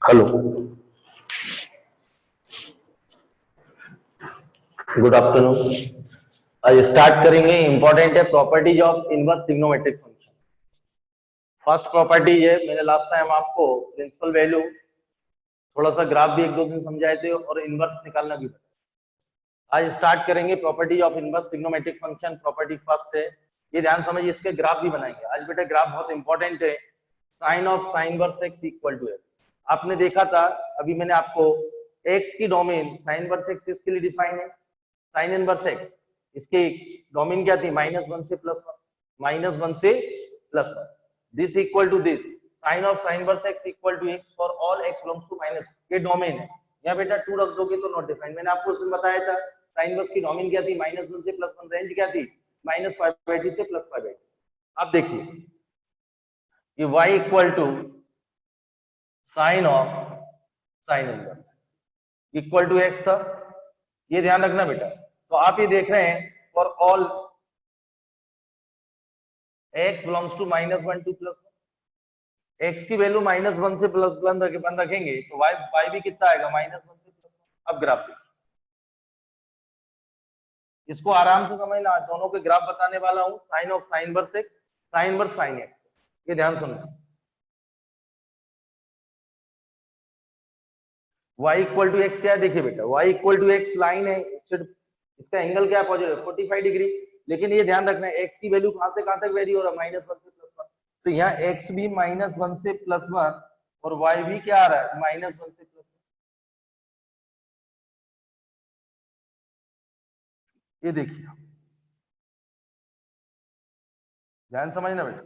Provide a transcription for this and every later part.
Hello, good afternoon. आज start करेंगे। Important है properties of inverse trigonometric function. First property है, मैंने लास्ट टाइम आपको प्रिंसिपल वैल्यू थोड़ा सा ग्राफ भी एक दो दिन समझाए थे और इनवर्स निकालना भी बताया। आज स्टार्ट करेंगे property of inverse trigonometric function. Property first है, ये ध्यान समझिए, इसके ग्राफ भी बनाएंगे आज बेटा। ग्राफ बहुत इंपॉर्टेंट है। Sine of sine inverse x equal to X. आपने देखा था अभी मैंने आपको एक्स की डोमेन साइन इनवर्स एक्स किसके लिए डिफाइन है? साइन इनवर्स एक्स, इसकी डोमेन क्या थी? -1 से +1, -1 से +1। This equal to this, sine of sine inverse x equal to X for all x belongs to minus, ये डोमेन है। यहाँ बेटा 2 रख दोगे तो नॉट डिफाइंड। मैंने आपको उसमें बताया था साइन इनवर्स की डोमेन क्या थी? -1 से +1। रेंज क्या थी? -π/2 से +π/2। अब देखिए ये y equal to sine of sine inverse equal to X था, ये ध्यान रखना बेटा। तो आप ये देख रहे हैं for all x belongs to -1 to +1, x की वैल्यू -1 से +1 रखेंगे तो y भी कितना आएगा? -1 से +1। अब ग्राफ देखिए, इसको आराम से समझना। दोनों के ग्राफ बताने वाला हूं। Sine of sine inverse X, sine inverse sine X, ये ध्यान सुनना। y इक्वल टू एक्स क्या है? देखिए बेटा, y equal to X line है, इसका एंगल क्या है? Positive 45 degree. लेकिन ये ध्यान रखना है x की वैल्यू कहां से कहां तक वेरी हो रहा है? -1 से +1। तो यहाँ x भी -1 से +1 और y भी क्या आ रहा है? -1 से +1। ये देखिए, ध्यान समझना बेटा।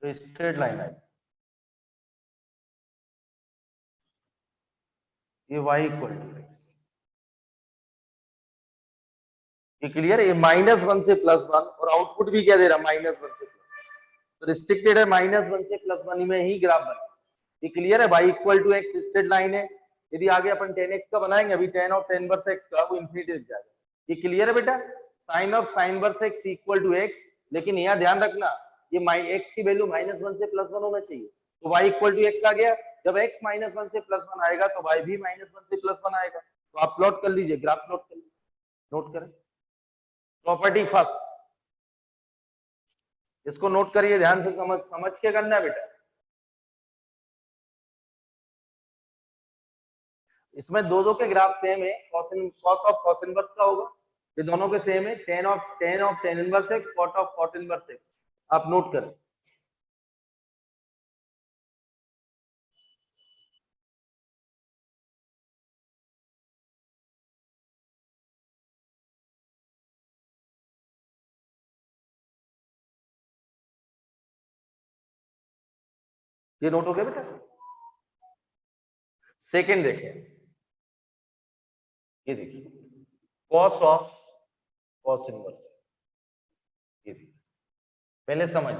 तो स्ट्रेट लाइन है, ये y इक्वल टू एक्स, ये क्लियर है? ये -1 से +1 और आउटपुट भी क्या दे रहा है? -1 से +1। तो रिस्ट्रिक्टेड है -1 से +1 में ही ग्राफ बने। ये क्लियर है? y equal to X straight line है। यदि आगे अपन 10x का बनाएंगे, अभी 10 ऑफ 10 वर्स x का, वो इंफिनिटी दिख जाएगा। ये क्लियर है बेटा? Sine of sine verse x equal to x। लेकिन यहाँ ध्यान रखना, ये x की वैल्यू -1 से +1 होना चाहिए। तो y इक्वल टू x आ गया। जब x -1 से +1 आएगा तो y भी -1 से +1 आएगा। तो आप प्लॉट कर लीजिए, ग्राफ प्लॉट कर लीजिए, नोट करें। प्रॉपर्टी फर्स्ट, इसको नोट करिए, ध्यान से समझ के करना है बेटा। इसमें दो के ग्राफ सेम है। कॉस ऑफ कॉस इनवर्स का होगा, ये दोनों के सेम है। Tan of tan inverse x, cot of cot inverse x. आप नोट करें। ये नोट हो गया बेटा? सेकंड देखें, ये देखिए कॉस ऑफ कॉस इनवर्स, ये देखिए। पहले समझ,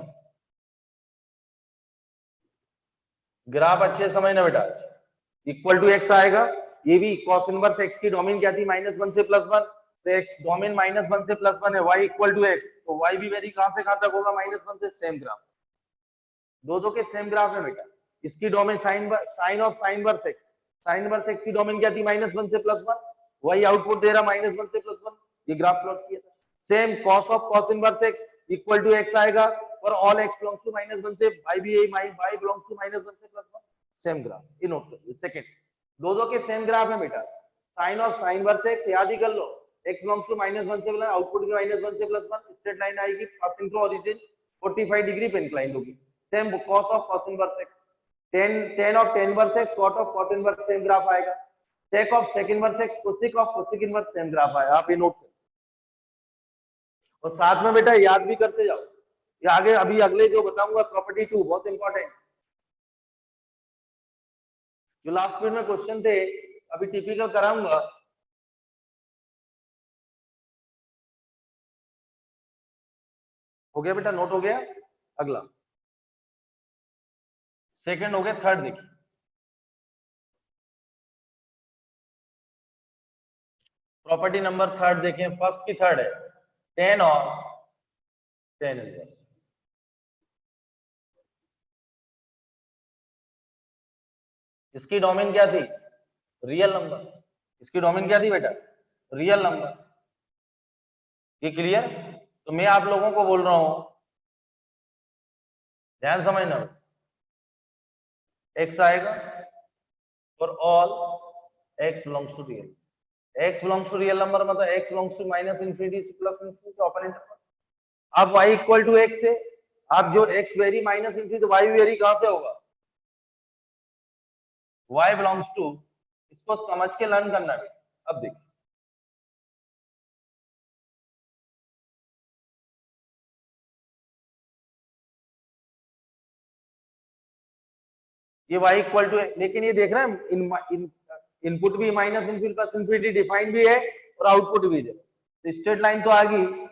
ग्राफ अच्छे से समझना बेटा। इक्वल टू एक्स आएगा, ये भी कॉस इनवर्स एक्स की डोमेन क्या थी? -1 से +1। तो एक्स डोमेन -1 से +1 है, y इक्वल टू एक्स, तो y भी वेरी कहां से कहां तक होगा? -1 से। सेम ग्राफ, दो के सेम ग्राफ है बेटा। इसकी domain sine of sine inverse x, sine inverse x की डोमेन क्या थी? -1 से +1। वही आउटपुट दे रहा -1 से +1। ये ग्राफ प्लॉट किया था। Same cos of cos inverse x equal to x आएगा और ऑल एक्स बिलोंग्स टू -1 से, y भी यही, y बिलोंग्स टू -1 से +1। सेम ग्राफ, ये नोट करिए। सेकंड, दो के सेम ग्राफ है बेटा। Sine of sine inverse x याद ही कर लो, x बिलोंग्स टू -1 से, आउटपुट भी -1 से +1। स्ट्रेट लाइन आएगी, पासिंग थ्रू ओरिजिन, 45 डिग्री पे इंक्लाइंड होगी। Same cos of cos inverse x, tan of tan inverse x, cot of cot inverse, same graph आएगा। Sec of sec inverse x, cosec of cosec inverse, same graph आएगा। आप ये note करें और साथ में बेटा याद भी करते जाओ। ये आगे अभी अगले जो बताऊंगा प्रॉपर्टी 2 बहुत इंपॉर्टेंट, जो लास्ट पीरियड में क्वेश्चन थे, अभी टिपिकल कराऊंगा। हो गया बेटा? नोट हो गया? अगला सेकंड हो गया। थर्ड देखिए, प्रॉपर्टी नंबर थर्ड देखें। फर्स्ट की थर्ड है, टेन ऑफ टेन इनवर्स। इसकी डोमेन क्या थी? Real number. इसकी डोमेन क्या थी बेटा? Real number. ये क्लियर? तो मैं आप लोगों को बोल रहा हूं, ध्यान समझना, एक्स आएगा for all x belongs to real. X belongs to real number मतलब x belongs to minus infinity से प्लस इंफिनिटी ओपन इंटरवल। अब y इक्वल टू एक्स है, अब जो x वेरी माइनस इंफिनिटी तो y वेरी कहां से होगा? y बिलोंग्स टू, इसको समझ के लर्न करना है। अब देखिए, ये y इक्वल टू, लेकिन ये देख रहे हैं इनपुट भी minus infinity plus infinity defined भी है और आउटपुट भी है, तो स्ट्रेट लाइन तो आ गई।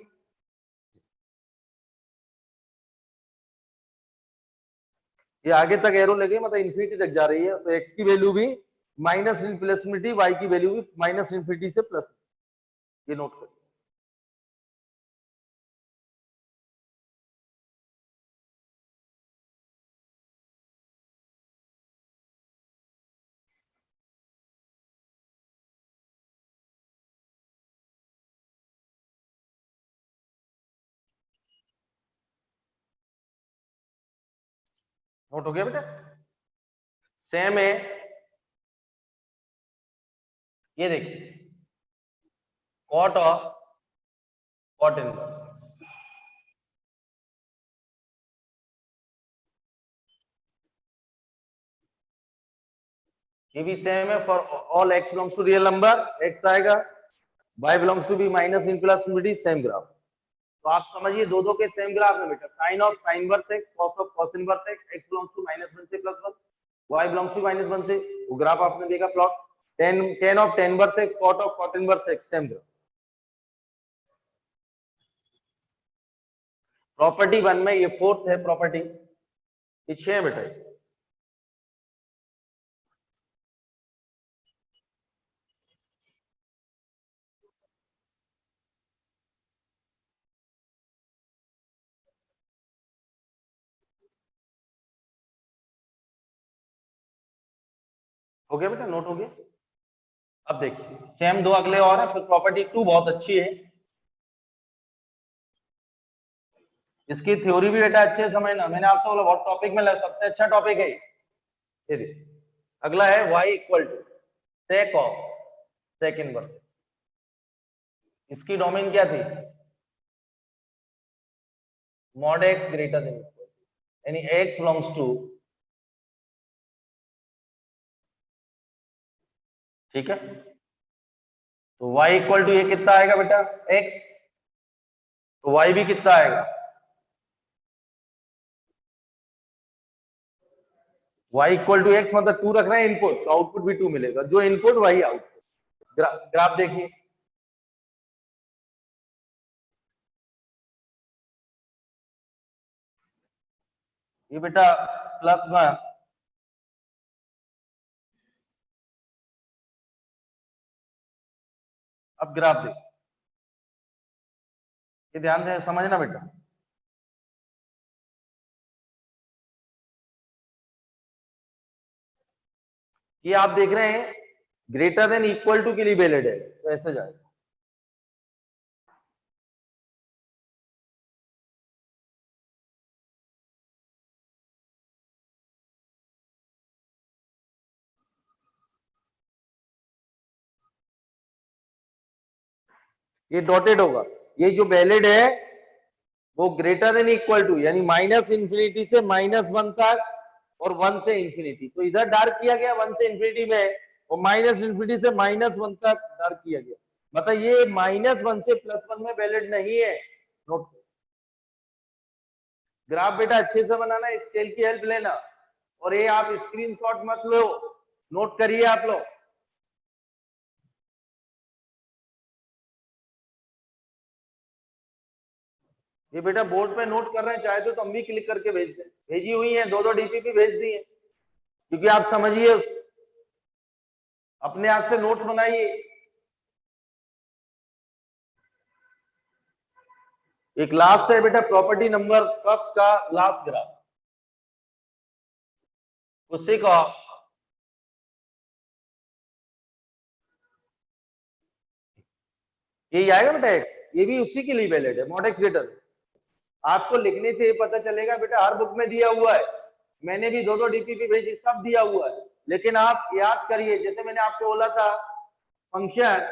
ये आगे तक एरो लगे मतलब इंफिनिटी तक जा रही है, तो x की वैल्यू भी माइनस इंफिनिटी, y की वैल्यू भी माइनस इंफिनिटी से प्लस, ये नोट करिए। नोट हो गया बेटा? सेम है, ये देखिए कॉट और कॉट इनवर्स, ये भी सेम है for all x belongs to real number, x आएगा, y belongs to B minus in plus infinity, same graph. तो आप समझिए दो दो के सेम ग्राफ है बेटा, sine of sine inverse x, cos of cos inverse x, x belongs to -1 से +1, y बिलोंग्स टू -1 से, वो ग्राफ आपने देखा plot, tan of tan inverse x, cot of cot inverse x, same graph. Property 1 में ये fourth है property, ये 6 है बेटा इसमें। हो गया बेटा? नोट हो गया? अब देखिए सेम दो अगले और है, फिर प्रॉपर्टी 2 बहुत अच्छी है, इसकी थ्योरी भी बेटा अच्छे से समझना, मैंने आपसे बोला बहुत टॉपिक में सबसे अच्छा टॉपिक है ये देखिए। अगला है y equal to sec of sec inverse, इसकी डोमेन क्या थी? Mod x greater than equal, यानी x बिलोंग्स टू, ठीक है, तो y इक्वल टू ये कितना आएगा बेटा? x, तो y भी कितना आएगा? y इक्वल टू एक्स मतलब 2 रख रहे हैं इनपुट, तो आउटपुट भी 2 मिलेगा, जो इनपुट वही आउटपुट। ग्राफ देखिए, ये बेटा +1, अब ग्राफ देखिए, ये ध्यान से समझना बेटा, ये आप देख रहे हैं ग्रेटर देन इक्वल टू के लिए वैलिड है, तो ऐसे जाएगा। ये डॉटेड होगा, ये जो वैलिड है वो ग्रेटर देन इक्वल टू, यानी माइनस इंफिनिटी से -1 तक और 1 से इंफिनिटी, तो इधर डार्क किया गया 1 से इंफिनिटी में, और माइनस इंफिनिटी से -1 तक डार्क किया गया, मतलब ये -1 से +1 में वैलिड नहीं है। नोट, ग्राफ बेटा अच्छे से बनाना, स्केल की हेल्प लेना, और ये आप स्क्रीनशॉट मत लो, नोट करिए आप लोग। ये बेटा बोर्ड पे नोट कर रहे हैं, चाहे तो तुम भी क्लिक करके भेज दें, भेजी हुई है, दो डीपीपी भेज दी है, क्योंकि आप समझिए अपने आप से नोट्स बनाइए। एक लास्ट है बेटा प्रॉपर्टी नंबर फर्स्ट का लास्ट ग्राफ, उसी का यही आएगा बेटा x, ये भी उसी के लिए वैलिड है, मॉड x ग्रेटर। आपको लिखने से पता चलेगा बेटा हर बुक में दिया हुआ है, मैंने भी 2-2 डीपीपी भेजी, सब दिया हुआ है, लेकिन आप याद करिए जैसे मैंने आपको बोला था फंक्शन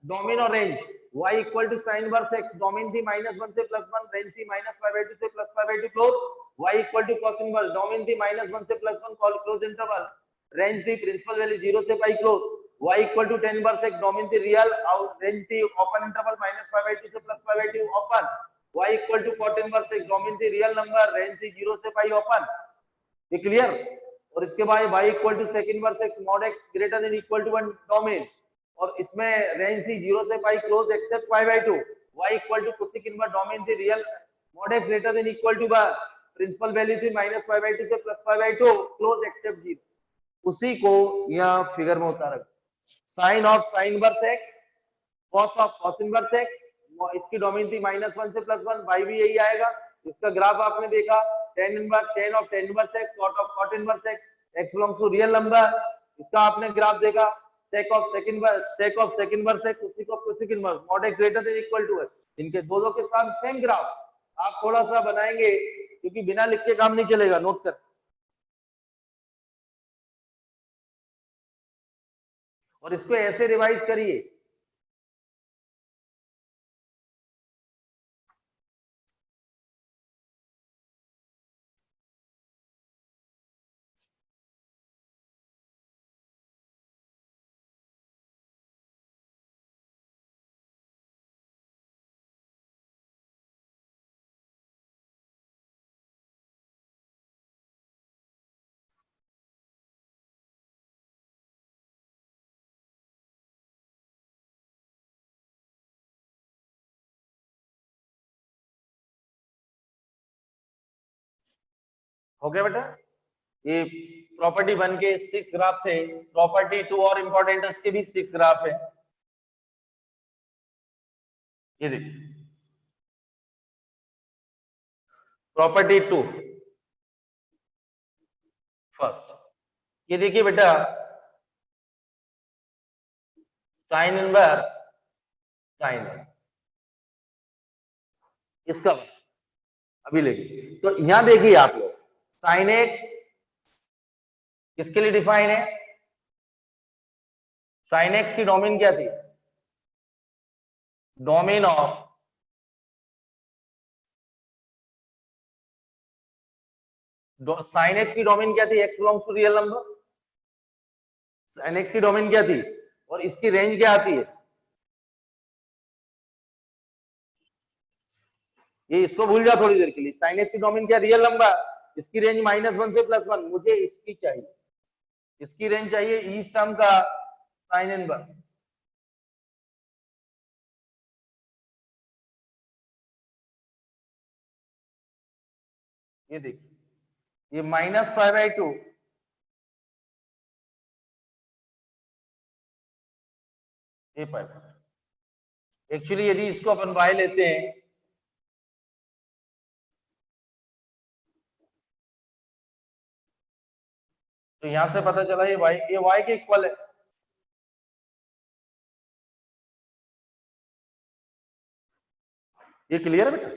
डोमेन और range y equal to sine inverse x, domain थी -1 से +1, रेंज थी -π/2 से +π/2 close, y equal to cos inverse, domain थी -1 से +1 क्लोज इंटरवल, रेंज थी प्रिंसिपल वैल्यू 0 से π close, y equal to tan inverse x, domain थी रियल और रेंज थी ओपन इंटरवल -π/2 से +π/2 open, y equal to cot inverse x, domain थी real number, range थी 0 से π ओपन। ये क्लियर? और इसके बाद y equal to sec inverse x, mod x greater than equal to 1 domain, और इसमें रेंज थी 0 से π close except π/2, y equal to cosec inverse, domain थी real, mod x greater than equal to 1, principal value थी -π/2 से +π/2 close accept 0। उसी को यहां फिगर में उतारा, sine of sine inverse x, cos of cos inverse x, इसकी डोमेन थी -1 से +1, y भी यही आएगा। इसका ग्राफ आपने देखा, tan inverse, tan of tan inverse x, cot of cot inverse x, x belongs to real number, इसका आपने ग्राफ देखा, sec of sec inverse x, उसी को cosec inverse, mod x greater than equal to है, इनके दोनों के साथ सेम ग्राफ। आप थोड़ा सा बनाएंगे क्योंकि बिना लिख के काम नहीं चलेगा, नोट कर, और इसको ऐसे रिवाइज करिए। हो गया बेटा? ये प्रॉपर्टी 1 के 6 ग्राफ थे, प्रॉपर्टी 2 और इंपॉर्टेंट है, उसके भी 6 ग्राफ है। ये देखिए प्रॉपर्टी 2 फर्स्ट, ये देखिए बेटा साइन इनवर्स साइन, इसका अभी लेंगे। तो यहां देखिए आप लोग, साइन एक्स किसके लिए डिफाइन है? साइन एक्स की डोमेन क्या थी? डोमेन ऑफ साइन एक्स की डोमेन क्या थी? X belongs to real number. Sine x की डोमेन क्या थी और इसकी रेंज क्या आती है? ये इसको भूल जाओ थोड़ी देर के लिए, साइन एक्स की डोमेन क्या? रियल नंबर, इसकी रेंज -1 से +1, मुझे इसकी चाहिए, इसकी रेंज चाहिए इस टर्म का साइन इनवर्स। ये देखिए, ये -π/2, ये पाई, एक्चुअली यदि इसको अपन y लेते हैं तो यहां से पता चला ये y के इक्वल है। ये क्लियर है बेटा?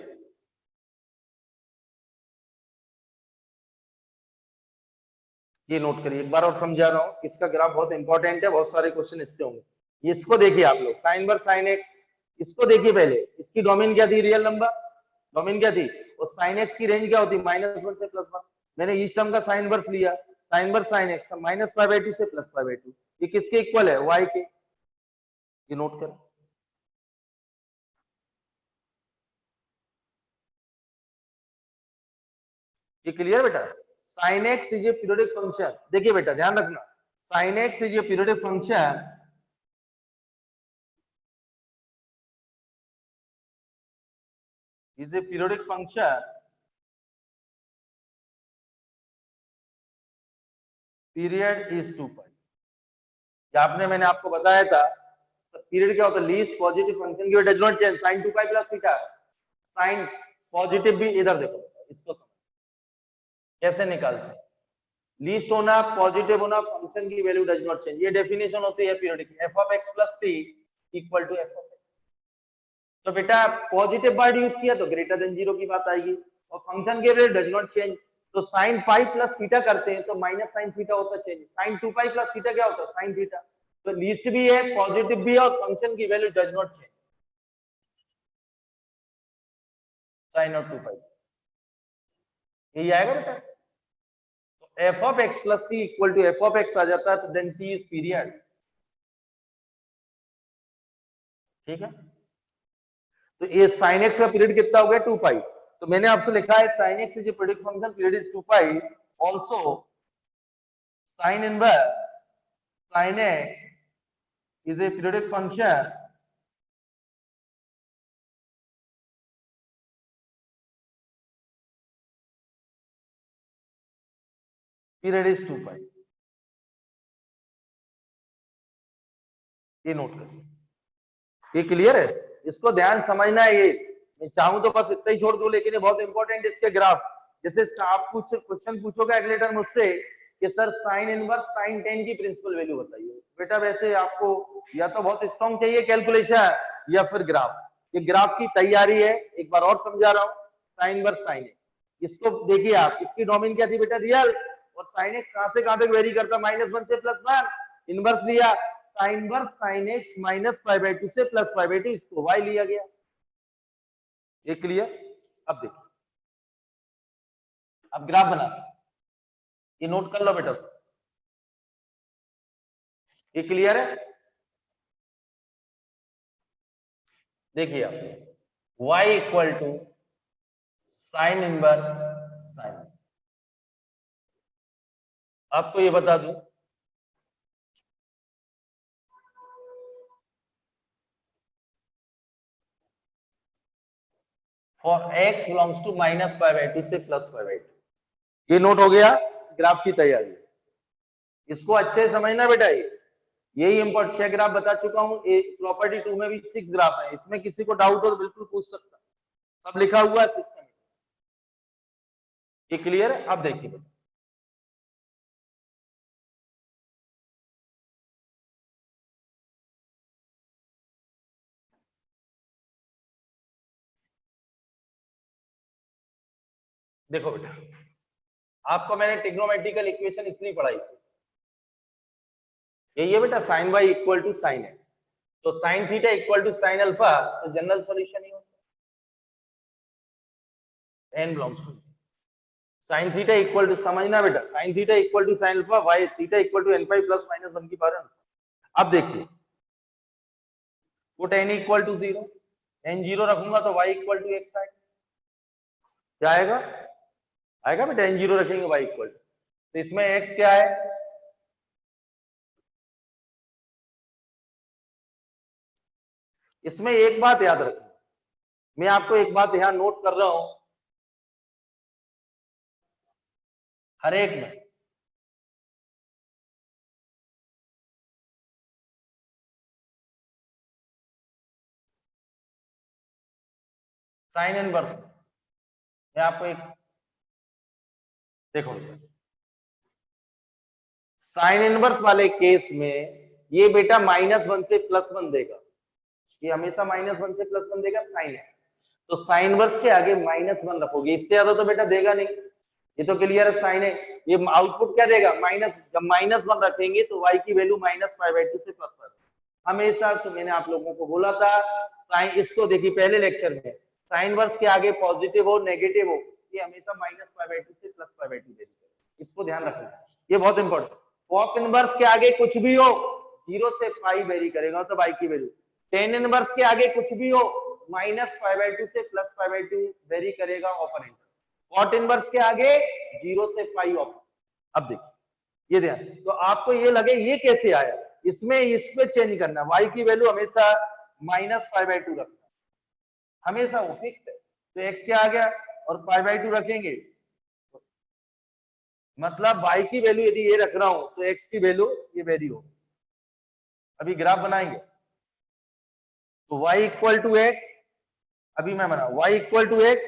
ये नोट करिए, एक बार और समझा रहा हूं, इसका ग्राफ बहुत इंपॉर्टेंट है, बहुत सारे क्वेश्चन इससे होंगे। इसको देखिए आप लोग, साइन इनवर्स साइन एक्स, इसको देखिए पहले, इसकी डोमेन क्या थी? रियल नंबर, डोमेन क्या थी? और साइन एक्स की रेंज क्या होती? -1 से +1, मैंने इस टर्म का साइन इनवर्स लिया, साइन इनवर्स साइन एक्स -π/2 से +π/2, ये किसके इक्वल है? y के। ये नोट कर, ये क्लियर बेटा? Sine x is a periodic function, देखिए बेटा ध्यान रखना, sine x is a periodic function is a periodic function, period is 2π। आपने, मैंने आपको बताया था तो पीरियड क्या होता है? लीस्ट पॉजिटिव फंक्शन की डज नॉट चेंज, sin 2π + थीटा। साइन पॉजिटिव भी इधर देखो, इसको कैसे निकालते हैं? लीस्ट होना, पॉजिटिव होना, फंक्शन की वैल्यू डज नॉट चेंज, ये डेफिनेशन होती है पीरियडिक। f(x + t = f(x)। तो बेटा पॉजिटिव वर्ड यूज किया तो ग्रेटर देन 0 की बात आएगी, और फंक्शन के वैल्यू डज नॉट चेंज, तो साइन पाई प्लस थीटा करते हैं तो माइनस साइन थीटा होता है change, sine 2 pi plus theta क्या होता है साइन थीटा, तो लीस्ट भी है पॉजिटिव भी है और फंक्शन की value does not change, sine of 2 pi, यही आएगा बेटा। तो F of x plus T equal to F of x आ जाता है, तो देन टी इज पीरियड, ठीक है। तो ये साइन एक्स का पीरियड कितना हो गया 2 पाई, तो मैंने आपसे लिखा है sine x is a periodic function, period is 2 pi, also sign inverse sine x is a periodic function period is 2 पाई, ये नोट कर, ये क्लियर है, इसको ध्यान समझना है। ये मैं चाहूं तो बस इतना ही छोड़ दूं, लेकिन ये बहुत इंपॉर्टेंट है इसके ग्राफ। जैसे आप कुछ क्वेश्चन पूछोगे अगले टर्म मुझसे कि sir sign inverse sign ten की प्रिंसिपल वैल्यू बताइए, बेटा वैसे आपको या तो बहुत स्ट्रॉन्ग चाहिए कैलकुलेशन या फिर ग्राफ, ये ग्राफ की तैयारी है, एक बार और समझा रहा हूँ। साइन इनवर्स साइन एक्स, इसको देखिए आप, इसकी डोमेन क्या थी बेटा रियल, और साइन एक्स कहां से कहां तक वेरी करता -1 से +1, इनवर्स लिया sign inverse sine x minus pi by 2 से प्लस पाई बाई 2, इसको वाई लिया गया, ये क्लियर। अब देखिए, अब ग्राफ बना, ये नोट कर लो बेटा, ये क्लियर है। देखिए आप y equal to sine inverse sine, आपको ये बता दूं for x belongs to minus pi by 2 से प्लस पाई बाई 2, ये नोट हो गया, ग्राफ की तैयारी, इसको अच्छे से समझना बेटा, यही इंपॉर्टेंट 6 ग्राफ बता चुका हूं, प्रॉपर्टी 2 में भी 6 ग्राफ है, इसमें किसी को डाउट हो तो बिल्कुल पूछ सकता, सब लिखा हुआ है सिस्टम में, ये क्लियर है। अब देखिए बेटा, देखो बेटा, आपको मैंने ट्रिग्नोमेट्रिकल इक्वेशन इसलिए पढ़ाई थी, यही है बेटा sine y equal to sine x, तो sine theta equal to sine alpha, तो जनरल सॉल्यूशन ही होता है, n belongs to sine theta equal to, समझना बेटा, sine theta equal to sine alpha, y theta equal to n pi plus minus 1 की power n। अब देखिए put n equal to 0, n 0 रखूंगा तो y इक्वल टू x आएगा, क्या आएगा, आएगा बेटा, n 0 रखेंगे y इक्वल टू, तो इसमें x क्या है, इसमें एक बात याद रखना, मैं आपको एक बात यहां नोट कर रहा हूं, हर एक में साइन इनवर्स, मैं आपको एक देखो साइन इनवर्स वाले केस में ये बेटा -1 से +1 देगा, ये हमेशा -1 से +1 देगा साइन है, तो साइन इनवर्स के आगे -1 रखोगे, इससे ज्यादा तो बेटा देगा नहीं, ये तो क्लियर है, साइन है, ये आउटपुट क्या देगा माइनस, जब -1 रखेंगे तो y की वैल्यू -π/2 से +π, हमेशा। तो मैंने आप लोगों को बोला था साइन, इसको देखिए पहले लेक्चर में, साइन इनवर्स के आगे पॉजिटिव हो नेगेटिव हो, ये हमेशा -π/2 से +π/2 देगा, इसको ध्यान रखना, ये बहुत इंपॉर्टेंट। कॉस इनवर्स के आगे कुछ भी हो 0 से पाई वेरी करेगा, तो y की वैल्यू, टेन इनवर्स के आगे कुछ भी हो -π/2 से +π/2 वेरी करेगा ऑपरेंड, कॉट इनवर्स के आगे 0 से पाई ऑफ। अब देखिए ये ध्यान, तो आपको ये लगे ये कैसे आया, इसमें इस पे चेंज करना, y की वैल्यू हमेशा -π/2 रखना, हमेशा वो फिक्स है, तो x क्या आ गया और π/2 रखेंगे, मतलब y की वैल्यू यदि ये रख रहा हूं तो x की वैल्यू ये वेरी होगी। अभी ग्राफ बनाएंगे तो y इक्वल टू x, अभी मैं बना y इक्वल टू x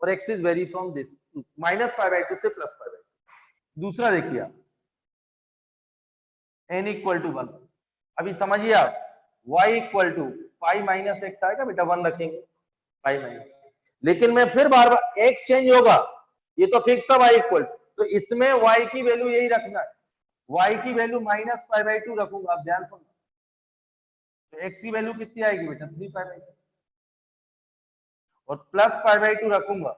और x is vary from this -π/2 से +π/2। दूसरा देखिए आप n इक्वल टू 1, अभी समझिए आप y equal to pi minus x आएगा बेटा, 1 रखेंगे पाई माइनस, लेकिन मैं फिर बार बार एक्स चेंज होगा, ये तो फिक्स था वाई इक्वल, तो इसमें वाई की वैल्यू यही रखना है, वाई की वैल्यू माइनस पाई बाई 2 रखूंगा। आप ध्यान सुनो, तो एक्स की वैल्यू कितनी आएगी बेटा, 3 पाई बाई 2, और प्लस पाई बाई 2 रखूंगा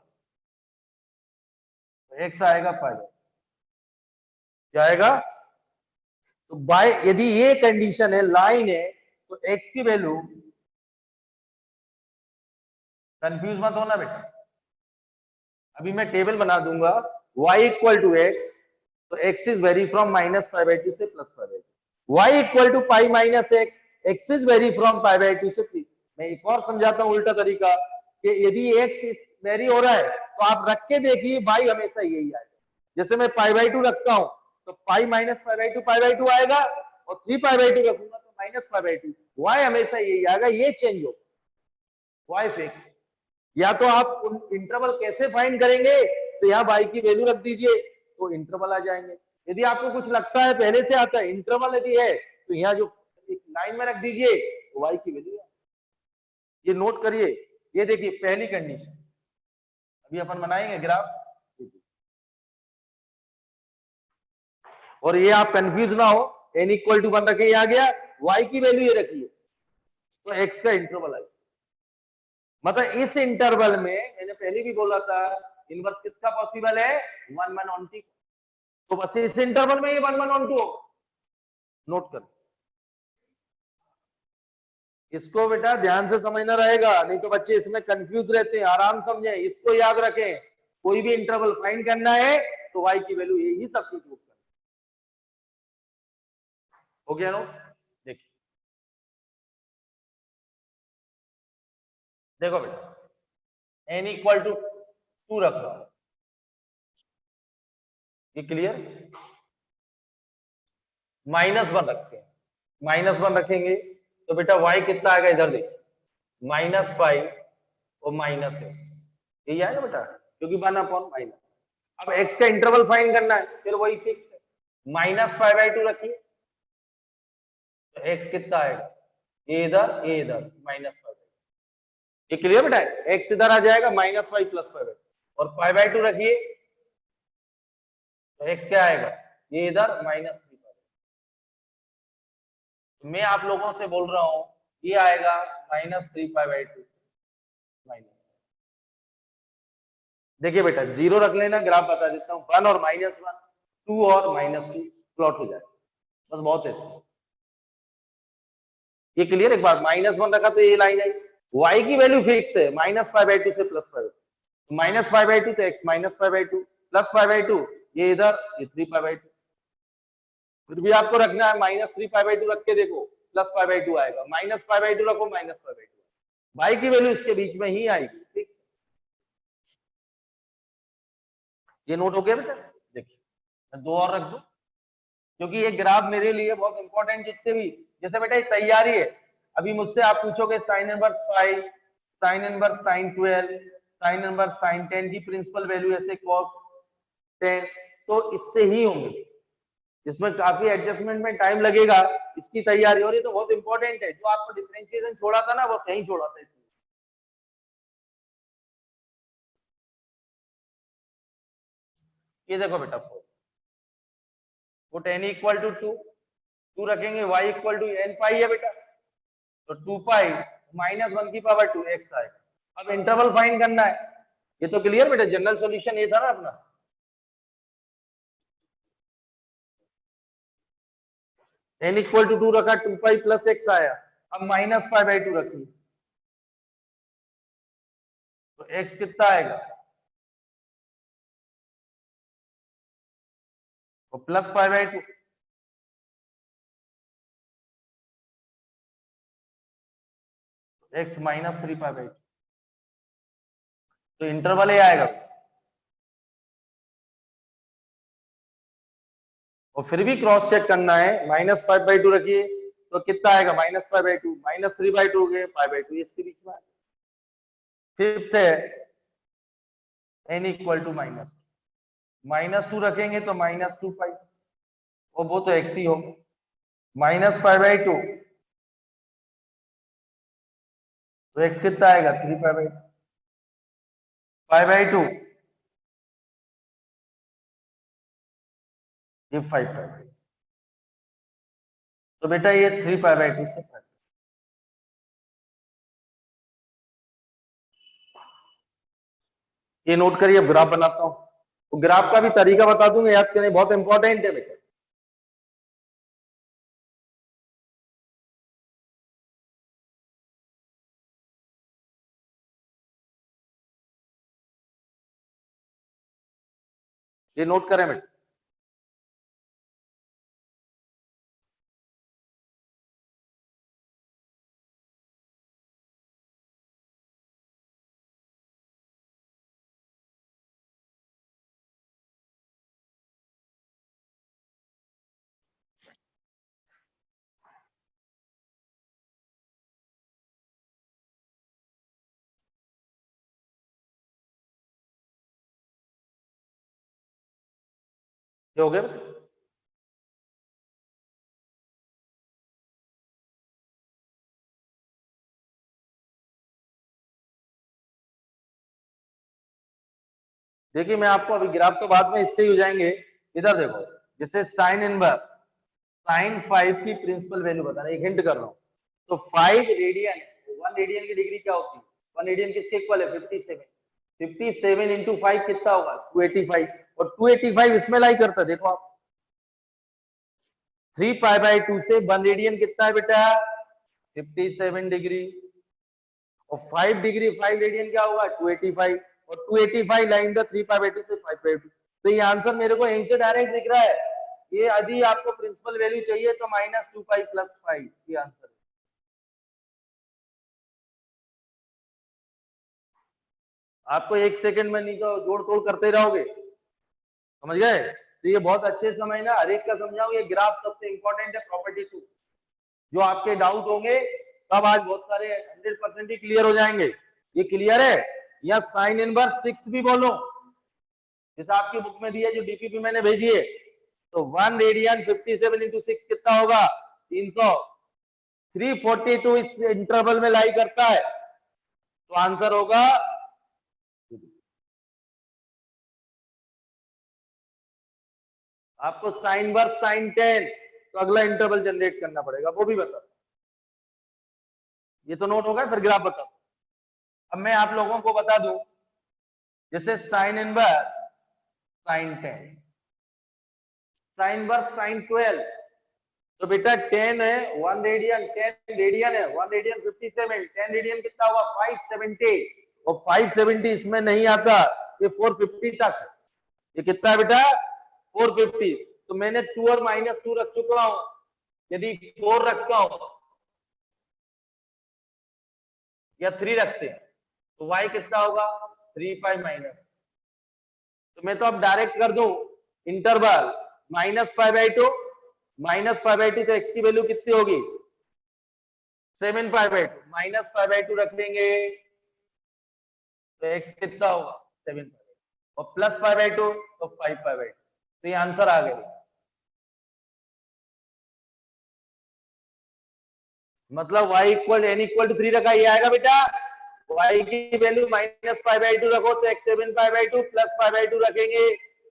तो एक्स आएगा पाई बाई, क्या आएगा, तो बाय यदि ये कंडीशन है, लाइन है, तो एक्स की वैल्यू, कंफ्यूज मत होना बेटा, अभी मैं टेबल बना दूंगा, y इक्वल टू एक्स, तो x is vary from minus pi by 2 से plus pi by 2, y equal to pi minus x, x is vary from pi by 2 से 3। मैं एक और समझाता हूं उल्टा तरीका, कि यदि x वेरी हो रहा है तो आप रख के देखिए y हमेशा यही आएगा, जैसे मैं पाई बाई 2 रखता हूं तो पाई माइनस पाई बाई 2 आएगा, और 3 पाई बाई 2 रखूंगा तो माइनस पाई बाई 2, y हमेशा यही आएगा, ये चेंज हो, y फिक्स। या तो आप इंटरवल कैसे फाइंड करेंगे, तो यहाँ y की वैल्यू रख दीजिए तो इंटरवल आ जाएंगे। यदि आपको कुछ लगता है पहले से आता है, इंटरवल यदि है तो यहाँ जो एक लाइन में रख दीजिए तो y की वैल्यू, ये नोट करिए। ये देखिए पहली कंडीशन, अभी अपन बनाएंगे ग्राफ, और ये आप कंफ्यूज ना हो, n इक्वल टू 1 रखे, आ गया y की वैल्यू ये रखिए, तो x का इंटरवल आएगा, मतलब इस इंटरवल में मैंने पहले भी बोला था इनवर्स किसका पॉसिबल है, 1 1 ऑन टी, तो बस इस इंटरवल में ये 1 1 ऑन 2 होगा, नोट कर, इसको बेटा ध्यान से समझना रहेगा, नहीं तो बच्चे इसमें कंफ्यूज रहते हैं, आराम समझें, इसको याद रखें, कोई भी इंटरवल फाइंड करना है तो y की वैल्यू यही सब्स्टिट्यूट करना, हो गया नो। देखिए देखो बेटा, n इक्वल टू 2 रख रहा हूं, ये क्लियर, -1 रखते हैं, -1 रखेंगे तो बेटा y कितना आएगा, इधर देखिए, माइनस पाई और माइनस एक्स, यही आएगा बेटा, क्योंकि 1 अपॉन माइनस। अब x का इंटरवल फाइंड करना है, फिर वही फिक्स है, माइनस पाई बाई 2 रखिए, तो x कितना आएगा, ये इधर माइनस पाई, ये क्लियर बेटा, x इधर आ जाएगा, माइनस पाई प्लस पाई, और पाई बाई 2 रखिए तो x क्या आएगा, ये इधर माइनस 3 पाई। मैं आप लोगों से बोल रहा हूं ये आएगा -3 पाई बाई 2 माइनस, देखिए बेटा 0 रख लेना, ग्राफ बता देता हूँ, 1 और -1, 2 और -2 प्लॉट हो जाए, बस बहुत है, ये क्लियर। एक बार -1 रखा तो ये लाइन आई, y की वैल्यू फिक्स है, माइनस पाई बाई 2 से plus pi, minus pi by 2 तो x minus pi by 2 plus pi by 2, ये इधर ये 3 पाई बाई 2, फिर भी आपको रखना है -3 पाई बाई 2 रख के देखो, प्लस पाई बाई 2 आएगा, माइनस पाई बाई 2 रखो, माइनस पाई बाई 2, y की वैल्यू इसके बीच में ही आएगी, ठीक, ये नोट हो गया बेटा। देखिए मैं 2 और रख दूं, क्योंकि ये ग्राफ मेरे लिए बहुत इंपॉर्टेंट, जितने भी, जैसे बेटा ये तैयारी है, अभी मुझसे आप पूछोगे sine inverse 5, sign inverse sign 12, sign inverse sine 10 की प्रिंसिपल वैल्यू ऐसे cos 10, तो इससे ही होंगे, इसमें काफी एडजस्टमेंट में टाइम लगेगा, इसकी तैयारी, और ये तो बहुत इंपॉर्टेंट है, जो आपको डिफरेंशिएशन छोड़ा था ना बस यही छोड़ा था, ये देखो बेटा, पुट n इक्वल टू 2 रखेंगे, y इक्वल टू n पाई है बेटा, तो 2 पाई -1 की पावर 2 x आएगा। अब इंटरवल फाइंड करना है, ये तो क्लियर बेटा, जनरल सॉल्यूशन ये था ना अपना, n इक्वल टू 2 रखा, 2 पाई प्लस x आया, अब माइनस पाई बाई 2 रखिए, तो x कितना आएगा, तो plus pi by 2, x -3 pi by 2, तो इंटरवल ये आएगा, और फिर भी क्रॉस चेक करना है, -5 बाई 2 रखिए तो कितना आएगा, -5 बाई 2, -3 बाई 2 गए, पाई बाई 2 इसके बीच में। फिफ्थ है n इक्वल टू -2 रखेंगे तो -2 पाई, और वो तो x ही हो, -5 बाई 2 तो x कितना आएगा 3 पाई 2 ये 5 पाई। तो बेटा ये 3 पाई 2 से 5। ये नोट करिए, अब ग्राफ बनाता हूं। तो ग्राफ का भी तरीका बता दूंगा, याद करने बहुत इंपॉर्टेंट है बेटा। ये नोट करें बेटा। ये हो गया बेटा? देखिए मैं आपको अभी ग्राफ तो बाद में इससे ही हो जाएंगे। इधर देखो, जैसे साइन इनवर्स साइन 5 की प्रिंसिपल वैल्यू बताना, एक हिंट कर रहा हूं। तो 5 रेडियन, 1 रेडियन की डिग्री क्या होती है? 1 रेडियन किसके इक्वल है? 57। 57 इंटू 5 कितना होगा? 285। और 285 इसमें लाई करता है, देखो आप। 3 पाई 2 से 1 रेडियन कितना है बेटा? 57 डिग्री। और 5 डिग्री 5 रेडियन क्या होगा? 285। और 285 लाइन द 3 पाई 2 से 5 पाई 2। तो ये आंसर मेरे को यहीं से डायरेक्ट दिख रहा है। ये यदि आपको प्रिंसिपल वैल्यू चाहिए तो -2 पाई + 5 ये आंसर है। आपको एक सेकंड में नहीं तो जोड़ तोड़ करते रहोगे, समझ गए? तो ये बहुत अच्छे समझना, हर एक का समझाऊं। ये ग्राफ सबसे इंपॉर्टेंट है प्रॉपर्टी 2। जो आपके डाउट होंगे सब आज बहुत सारे 100% ही क्लियर हो जाएंगे। ये क्लियर है? या साइन इनवर्स 6 भी बोलो, जैसा आपकी बुक में दिया, जो डीपीपी मैंने भेजी है। तो 1 रेडियन 57 इंटू 6 कितना होगा? 300। 342 इस इंटरवल में लाई करता है, तो आंसर होगा। आपको साइन वर्स साइन 10 तो अगला इंटरवल जनरेट करना पड़ेगा, वो भी बता। ये तो नोट होगा, फिर ग्राफ बता। अब मैं आप लोगों को बता दूं, जैसे sine inverse sine 10, sine inverse sine 12। तो बेटा 10 है 1 रेडियन, 10 रेडियन है 1 रेडियन 57, 10 रेडियन कितना हुआ? 570। और 570 इसमें नहीं आता, ये 450 तक। ये कितना है बेटा? 450। तो मैंने 2 और -2 रख चुका हूं। यदि 4 रखता हूं या 3 रखते हैं तो y कितना होगा? 3 पाई-। तो मैं तो अब डायरेक्ट कर दूं इंटरवल -पाई 2 -पाई 2। तो x की वैल्यू कितनी होगी? 7 पाई 2 -पाई 2 रख देंगे तो x कितना होगा? 7 पाई। और +पाई 2 तो 5 पाई 2। तो ये आंसर आ गया। मतलब y equal n equal to 3 रखा, ये आएगा बेटा। y की वैल्यू -पाई 2 रखो तो x 7 पाई 2 +पाई 2 रखेंगे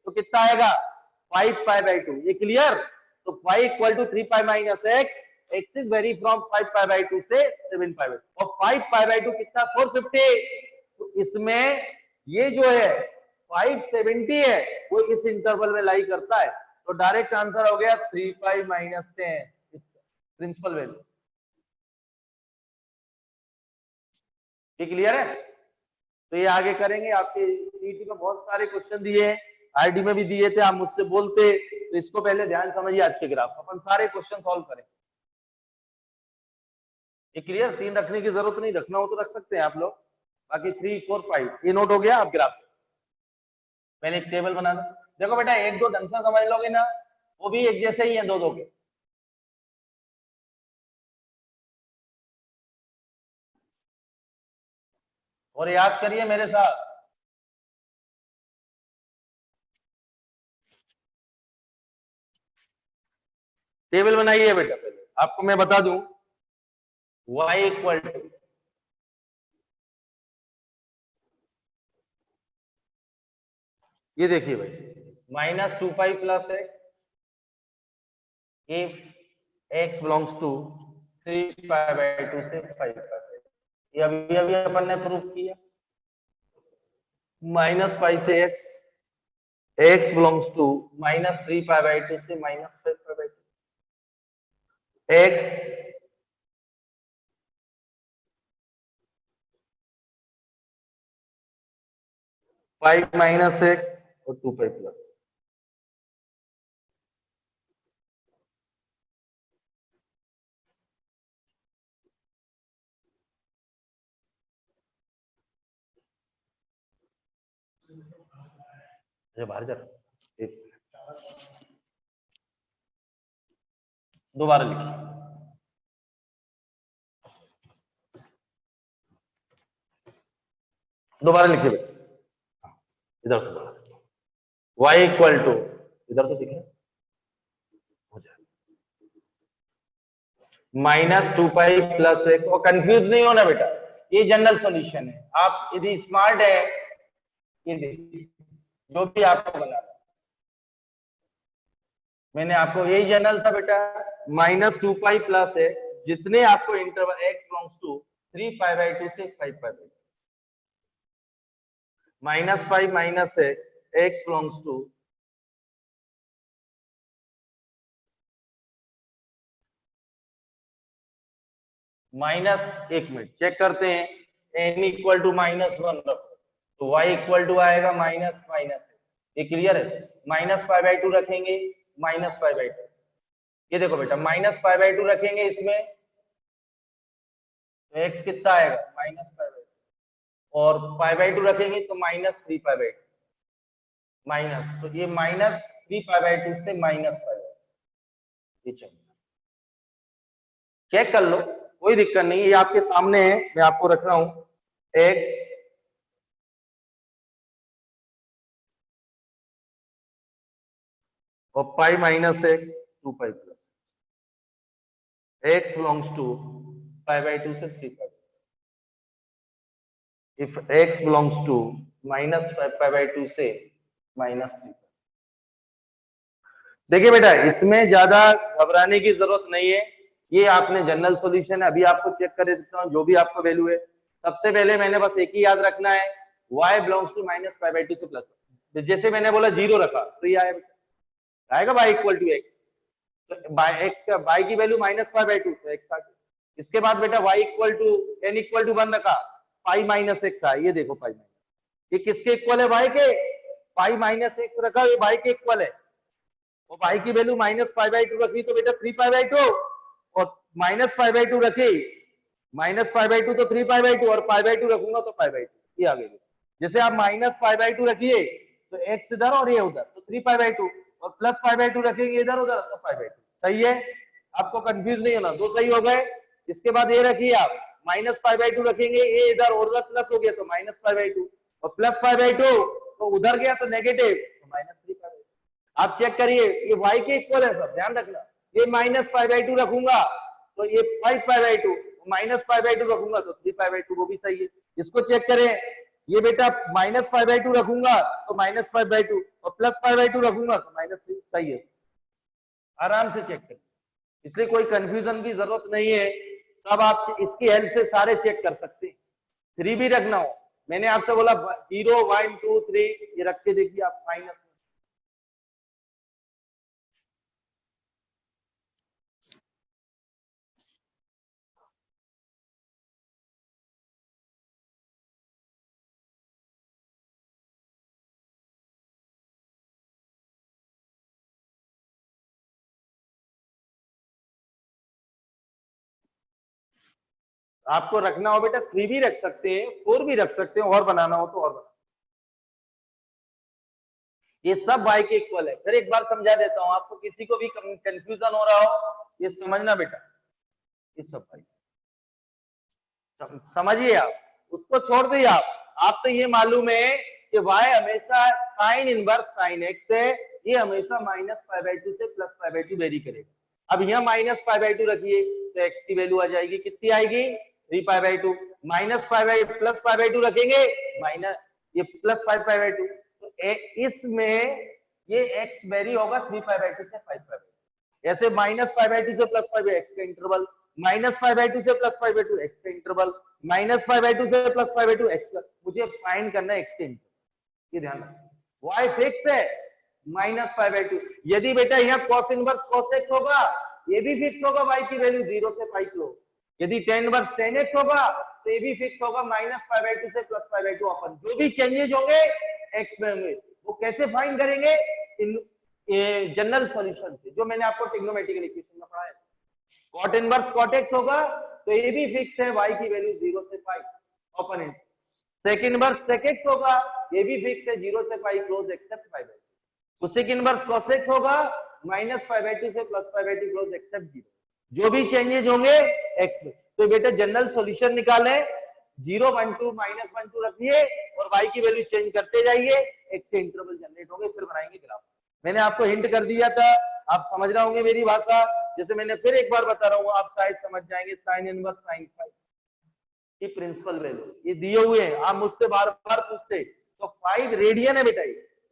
तो कितना आएगा? 5 पाई 2। ये क्लियर? तो y इक्वल टू 3 पाई minus x, x is vary from 5 पाई 2 से 7 पाई 2। और 5 पाई 2 कितना? 450। तो इसमें ये जो है 570 है, वो इस इंटरवल में लाई करता है। तो डायरेक्ट आंसर हो गया 3 पाई - 10 प्रिंसिपल वैल्यू। ये क्लियर है? तो ये आगे करेंगे। आपके सीटी में बहुत सारे क्वेश्चन दिए हैं, आईडी में भी दिए थे, आप मुझसे बोलते। तो इसको पहले ध्यान समझिए, आज के ग्राफ अपन सारे क्वेश्चन सॉल्व करें। ये क्लियर? 3 रखने की जरूरत नहीं, रखना हो तो रख सकते हैं आप लोग। बाकी 3 4 5 ये नोट हो गया। आप ग्राफ मैंने एक टेबल बना दो। देखो बेटा, एक दो ढंग से समझ लोगे ना, वो भी एक जैसे ही है दो दो के। और याद करिए मेरे साथ, टेबल बनाइए बेटा। पहले आपको मैं बता दूं, y इक्वल टू ये देखिए भाई -2π plus x if x belongs to 3π/2 से 5π/2, ये अभी अभी अपन ने प्रूव किया। -π से एक्स बिलोंग्स टू -3π/2 से -5π/2, एक्स 5 माइनस एक्स और 2π प्लस। बाहर जा दोबारा लिखिए, दोबारा लिखिए इधर से बोला y इक्वल टू, इधर तो दिखे हो जाए -2π प्लस एक्स। और कंफ्यूज नहीं होना बेटा, ये जनरल सॉल्यूशन है। आप यदि स्मार्ट है, ये देखिए जो भी आपको बना, मैंने आपको यही जनरल था बेटा, -2π प्लस एक्स, जितने आपको इंटरवल x बिलोंग्स टू 3π/2 से 5π/2, -5 माइनस एक्स बिलोंग्स टू एक मिनट चेक करते हैं, n इक्वल टू -1 रखो तो y इक्वल टू आएगा माइनस, ये क्लियर है। -π/2 रखेंगे -π/2, ये देखो बेटा -π/2 रखेंगे इसमें तो x कितना आएगा -π/2, और π/2 रखेंगे तो -3π/2, माइनस, तो ये -3π/2 से -π/2, ये चेक कर लो, कोई दिक्कत नहीं है, ये आपके सामने है, मैं आपको रख रहा हूं x और pi minus x 2π plus x belongs to π/2 से 3π, if x belongs to -π/2 से -3। देखिए बेटा इसमें ज्यादा घबराने की जरूरत नहीं है, ये आपने जनरल सॉल्यूशन है, अभी आपको चेक कर देता हूं जो भी आपका वैल्यू है। सबसे पहले मैंने बस एक ही याद रखना है, y बिलोंग्स टू -π/2 से प्लस, जैसे मैंने बोला 0 रखा तो ये आएगा y इक्वल टू एक्स, तो एक्स का y की वैल्यू -π/2 तो एक्स आ गया। इसके बाद बेटा y equal to n equal to 1 रखा, पाई माइनस एक्स आ, ये देखो पाई माइनस, ये किसके इक्वल है y के, पाई माइनस एक्स रखा, ये y के इक्वल है, और y की वैल्यू -π/2 रखी तो बेटा 3π/2, और -π/2 रखी, -π/2 तो 3π/2 और π/2 रखूंगा तो π/2, ये आ गई। जैसे आप -π/2 रखिए तो x इधर और ये उधर तो 3π/2, और +π/2 रखेंगे इधर उधर तो π/2। सही है, आपको कंफ्यूज नहीं होना, दो सही हो गए। इसके बाद ये रखिए आप -π/2 रखेंगे, ये इधर और उधर प्लस हो गया तो -π/2, और +π/2 तो उधर गया तो नेगेटिव तो -3π/2। आप चेक करिए ये y के इक्वल है, सब ध्यान रखना, ये -π/2 रखूंगा तो ये 5π/2, -π/2 रखूंगा तो 3π/2, वो भी सही है। इसको चेक करें, ये बेटा -π/2 रखूंगा तो -π/2, और +π/2 रखूंगा तो -3, सही है। आराम से चेक करें, इसलिए कोई कंफ्यूजन की जरूरत नहीं है, सब आप इसकी हेल्प से सारे चेक कर सकते हैं। 3 भी रखना हो, मैंने आपसे बोला 0 1 2 3, ये रख के देखिए आप माइनस, आपको रखना हो बेटा 3 भी रख सकते हैं, 4 भी रख सकते हैं, और बनाना हो तो और बना, ये सब y के इक्वल है। फिर एक बार समझा देता हूं आपको, किसी को भी कंफ्यूजन हो रहा हो ये समझना बेटा, ये सब y समझिए आप, उसको छोड़ दिए आप तो ये मालूम है कि y हमेशा साइन इनवर्स साइन x है, ये हमेशा -π/2 से +π/2 वेरी करेगा। अब यहाँ -π/2 रखिए तो x की वैल्यू आ जाएगी, कितनी आएगी 3π/2, -π/2 +π/2 रखेंगे माइनस ये +5π/2, तो इसमें ये x वेरी होगा 3π/2 से 5π/2, ऐसे -π/2 से +π/2 x का इंटरवल, -π/2 से +π/2 x का इंटरवल, -π/2 से +π/2 x का, मुझे फाइंड करना है x के इंटरवल, ये ध्यान रखना। y फिक्स है -π/2, यदि बेटा यहाँ cos इनवर्स cos x होगा, ये भी फिक्स होगा y की वैल्यू 0 से पाई क्लोज, यदि tan इनवर्स tan x होगा तो ये भी फिक्स होगा -π/2 से +π/2 अपन, जो भी चेंजेस होंगे x में होंगे, वो कैसे फाइंड करेंगे? जनरल सॉल्यूशन से, जो मैंने आपको ट्रिग्नोमेट्रिकल इक्वेशन में पढ़ाया। cot इनवर्स cot x होगा तो ये भी फिक्स है y की वैल्यू 0 से पाई ओपन इंट, sec इनवर्स sec x होगा, ये भी फिक्स है 0 से pi close except π/2, cosec inverse cos x होगा -π/2 से +π/2 क्लोज एक्सेप्ट 0, जो भी चेंजेस होंगे x में। तो बेटा जनरल सॉल्यूशन निकाले, 0 1 2 -1 2 रखिए और y की वैल्यू चेंज करते जाइए, x के इंटरवल जनरेट होंगे, फिर बनाएंगे ग्राफ। मैंने आपको हिंट कर दिया था, आप समझ रहे होंगे मेरी भाषा, जैसे मैंने फिर एक बार बता रहा हूँ, आप शायद समझ जाएंगे। साइन इनवर्स साइन फाई की प्रिंसिपल वैल्यू ये दिए हुए हैं, आप मुझसे बार बार पूछते, तो 5 रेडियन है बेटा,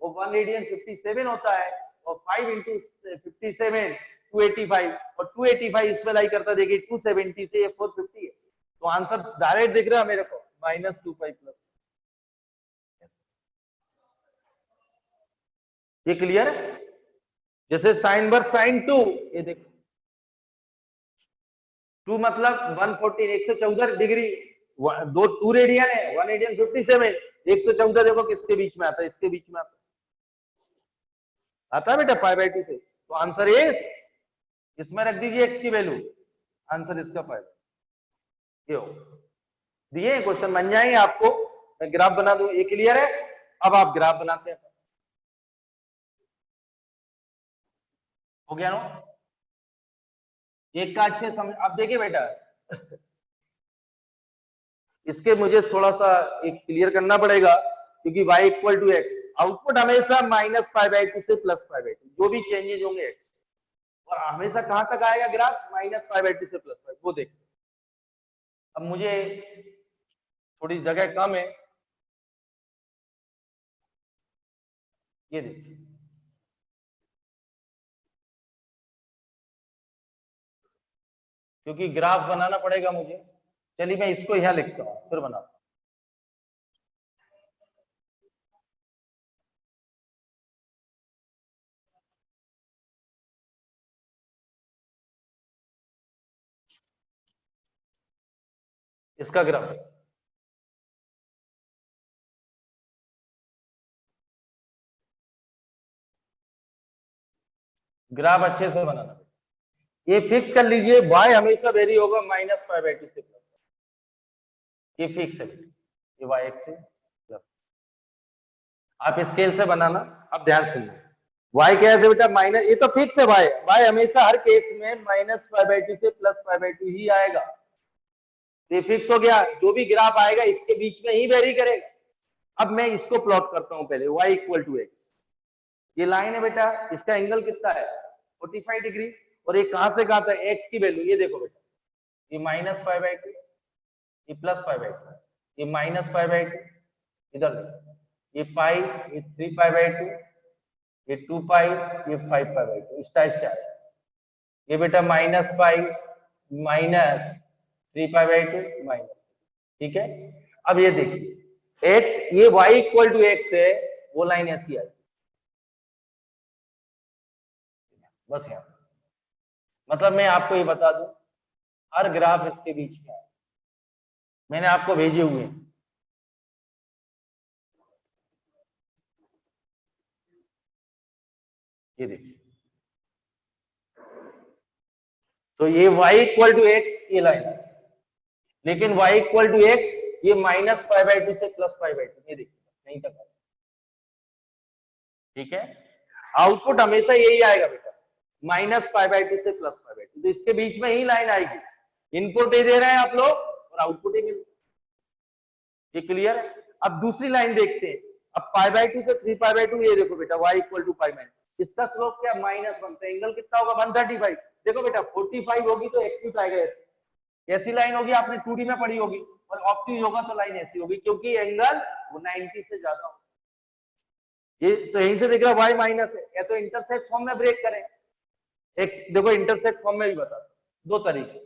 वो 1 रेडियन 57 होता है, और 5 इंटू 57 285, और 285 इसमें लाई करता, देखिए 270 से ये 450 है, तो आंसर डायरेक्ट दिख रहा है मेरे को -2 पाई प्लस। ये क्लियर है? जैसे साइन वर्स साइन 2, ये देखो 2 मतलब 114 114 डिग्री, दो 2 रेडियन है, 1 रेडियन 57, 114 देखो किसके बीच में आता है, इसके बीच में आता है बेटा π/2 से, तो आंसर इज, इसमें रख दीजिए x की वैल्यू, आंसर इसका 5, ये हो दिए क्वेश्चन बन जाएंगे आपको, मैं ग्राफ बना दूं। ये क्लियर है? अब आप ग्राफ बनाते हैं, हो गया ना? एक का अच्छे समझ, अब देखिए बेटा इसके मुझे थोड़ा सा एक क्लियर करना पड़ेगा, क्योंकि y equal to x, output हमेशा -π/2 से +π/2, जो भी चेंजेस होंगे x, और हमेशा कहां तक आएगा ग्राफ? -π/2 से +π, वो देखिए। अब मुझे थोड़ी जगह कम है, ये देखिए क्योंकि ग्राफ बनाना पड़ेगा मुझे, चलिए मैं इसको यहां लिखता हूं फिर बनाता हूं। इसका ग्राफ अच्छे से बनाना, ये फिक्स कर लीजिए, y हमेशा वेरी होगा -π/2 से प्लस, ये फिक्स है, ये y एक्स है, आप स्केल से बनाना। अब ध्यान सुनिए, y क्या है बेटा माइनस, ये तो फिक्स है, y हमेशा हर केस में -π/2 से +π/2 ही आएगा, ये फिक्स हो गया, जो भी ग्राफ आएगा इसके बीच में ही वेरी करेगा। अब मैं इसको प्लॉट करता हूं पहले, y इक्वल टू एक्स, ये लाइन है बेटा, इसका एंगल कितना है? 45 डिग्री, और ये कहां से कहां तक x की वैल्यू, ये देखो बेटा, ये -π/2, ये +π/2, ये -π/2, इधर ये पाई, ये 3π/2, ये 2 पाई, ये 5π/2, इस टाइप से आएगा। ये बेटा -π -3π/2 माइनस, ठीक है। अब ये देखिए x, ये y इक्वल टू एक्स है, वो लाइन ऐसी आई, बस यहाँ, मतलब मैं आपको ये बता दूं, हर ग्राफ इसके बीच में है, मैंने आपको भेजे हुए हैं, ये देखिए, तो ये y इक्वल टू एक्स, ये लाइन, लेकिन y इक्वल टू एक्स ये -π/2 से +π/2, ये देखिए नहीं तक, ठीक है। आउटपुट हमेशा यही आएगा बेटा, -π/2 से +π/2, तो इसके बीच में ही लाइन आएगी, इनपुट ही दे रहे हैं आप लोग और आउटपुट ही मिल, ये क्लियर है? अब दूसरी लाइन देखते हैं, अब π/2 से 3π/2, ये देखो बेटा y equal to pi minus, इसका स्लोप क्या? -1, तो एंगल कितना होगा? 135। देखो बेटा 45 होगी तो एक्यूट आएगा, ऐसी लाइन होगी, आपने 2D में पढ़ी होगी, और ऑप्टिक होगा तो लाइन ऐसी होगी, क्योंकि एंगल वो 90 से ज्यादा होगा, ये तो यहीं से दिख रहा y माइनस है, या तो इंटरसेक्ट फॉर्म में ब्रेक करें। एक्स देखो इंटरसेक्ट फॉर्म में भी बता दो तरीके,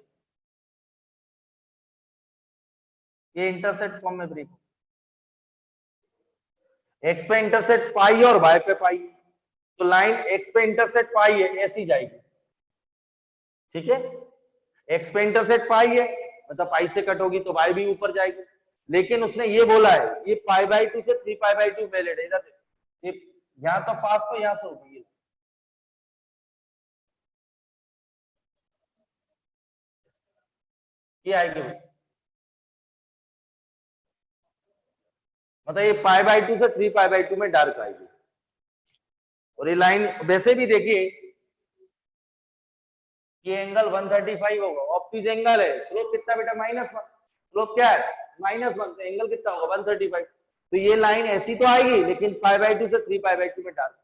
ये इंटरसेक्ट फॉर्म में ब्रेक, एक्स पे इंटरसेक्ट पाई और वाई पे पाई, तो लाइन एक्स पे इंटरसेक्ट पाई है ऐसी जाएगी, ठीक है। एक्स पे इंटरसेक्ट पाई है मतलब पाई से कट होगी तो वाई भी ऊपर जाएगी, लेकिन उसने ये बोला है ये पाई बाई 2 से 3 पाई बाई 2 वैलिड है, इधर ये यहाँ तो पास तो यहाँ से होगी, ये आएगी मतलब ये पाई बाई 2 से 3 पाई बाई 2 में डार्क आएगी। और ये लाइन वैसे भी देखिए ये एंगल 135 होगा, ऑप्टिज एंगल है, स्लोप कितना बेटा -1, स्लोप क्या है -1, तो एंगल कितना होगा 135, तो ये लाइन ऐसी तो आएगी लेकिन पाई बाई 2 से 3 पाई बाई 2 में डार्क।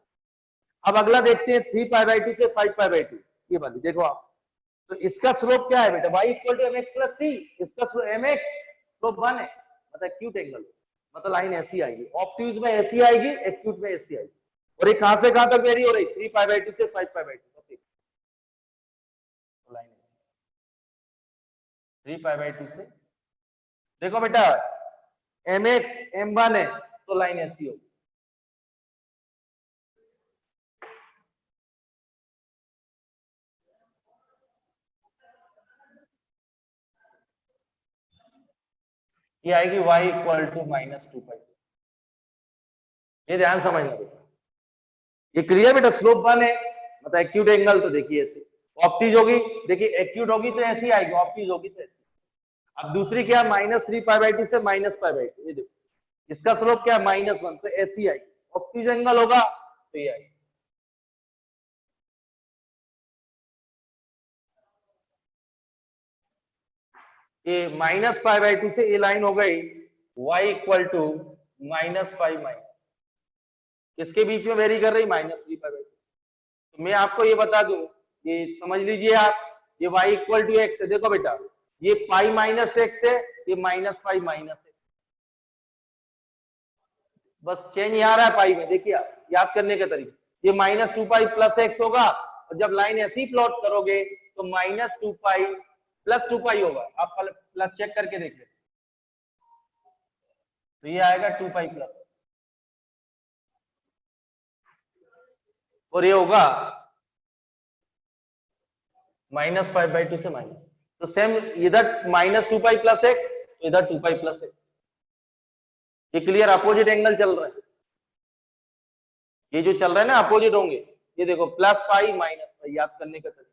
अब अगला देखते हैं 3 पाई बाई 2 से 5 पाई बाई 2, ये वाली देखो आप, तो इसका स्लोप क्या है बेटा y equal to mx plus 3, इसका स्लोप mx स्लोप 1 है, मतलब एक्यूट एंगल, मतलब लाइन ऐसी आएगी, ऑब्ट्यूज में ऐसी आएगी, एक्यूट में ऐसी आएगी। और ये कहां से कहां तक वेरी हो रही, 3 पाई बाई 2 से 5 पाई बाई 2, लाइन 3 पाई बाई 2 से, देखो बेटा mx m1 है तो लाइन ऐसी होगी, ये आएगी y इक्वल टू -2 पाई, ये ध्यान समझना बेटा, ये क्लियर बेटा, स्लोप 1 है मतलब एक्यूट एंगल, तो देखिए ऐसे ऑप्टिज होगी, देखिए एक्यूट होगी तो ऐसी आएगी, ऑप्टिज होगी तो ऐसी। अब दूसरी क्या -3 पाई बाई 2 से -पाई बाई 2, ये देखो इसका स्लोप क्या है -1, तो ऐसी आएगी, ऑप्टिज एंगल होगा तो ये आएगी। ये -पाई बाई 2 से ये लाइन हो गई y equal to -pi minus, किसके बीच में वेरी कर रही -3 पाई बाई 2, तो मैं आपको ये बता दूं, ये समझ लीजिए आप, ये y इक्वल टू एक्स है, देखो बेटा ये पाई माइनस एक्स है, ये -पाई माइनस है, बस चेंज यहाँ रहा है पाई में, देखिए आप याद करने के तरीके, ये -2 पाई प्लस एक्स होगा, और जब लाइन ऐसी प्लॉट करोगे तो -2 पाई प्लस 2 पाई होगा, आप प्लस चेक करके देख लेते, तो ये आएगा 2 पाई प्लस, और ये होगा -5 बाई 2 से माइनस, तो सेम इधर -2 पाई प्लस एक्स, तो इधर 2 पाई प्लस एक्स, ये क्लियर, अपोजिट एंगल चल रहा है, ये जो चल रहा है ना अपोजिट होंगे, ये देखो प्लस पाई माइनस पाई, याद करने का तरीका,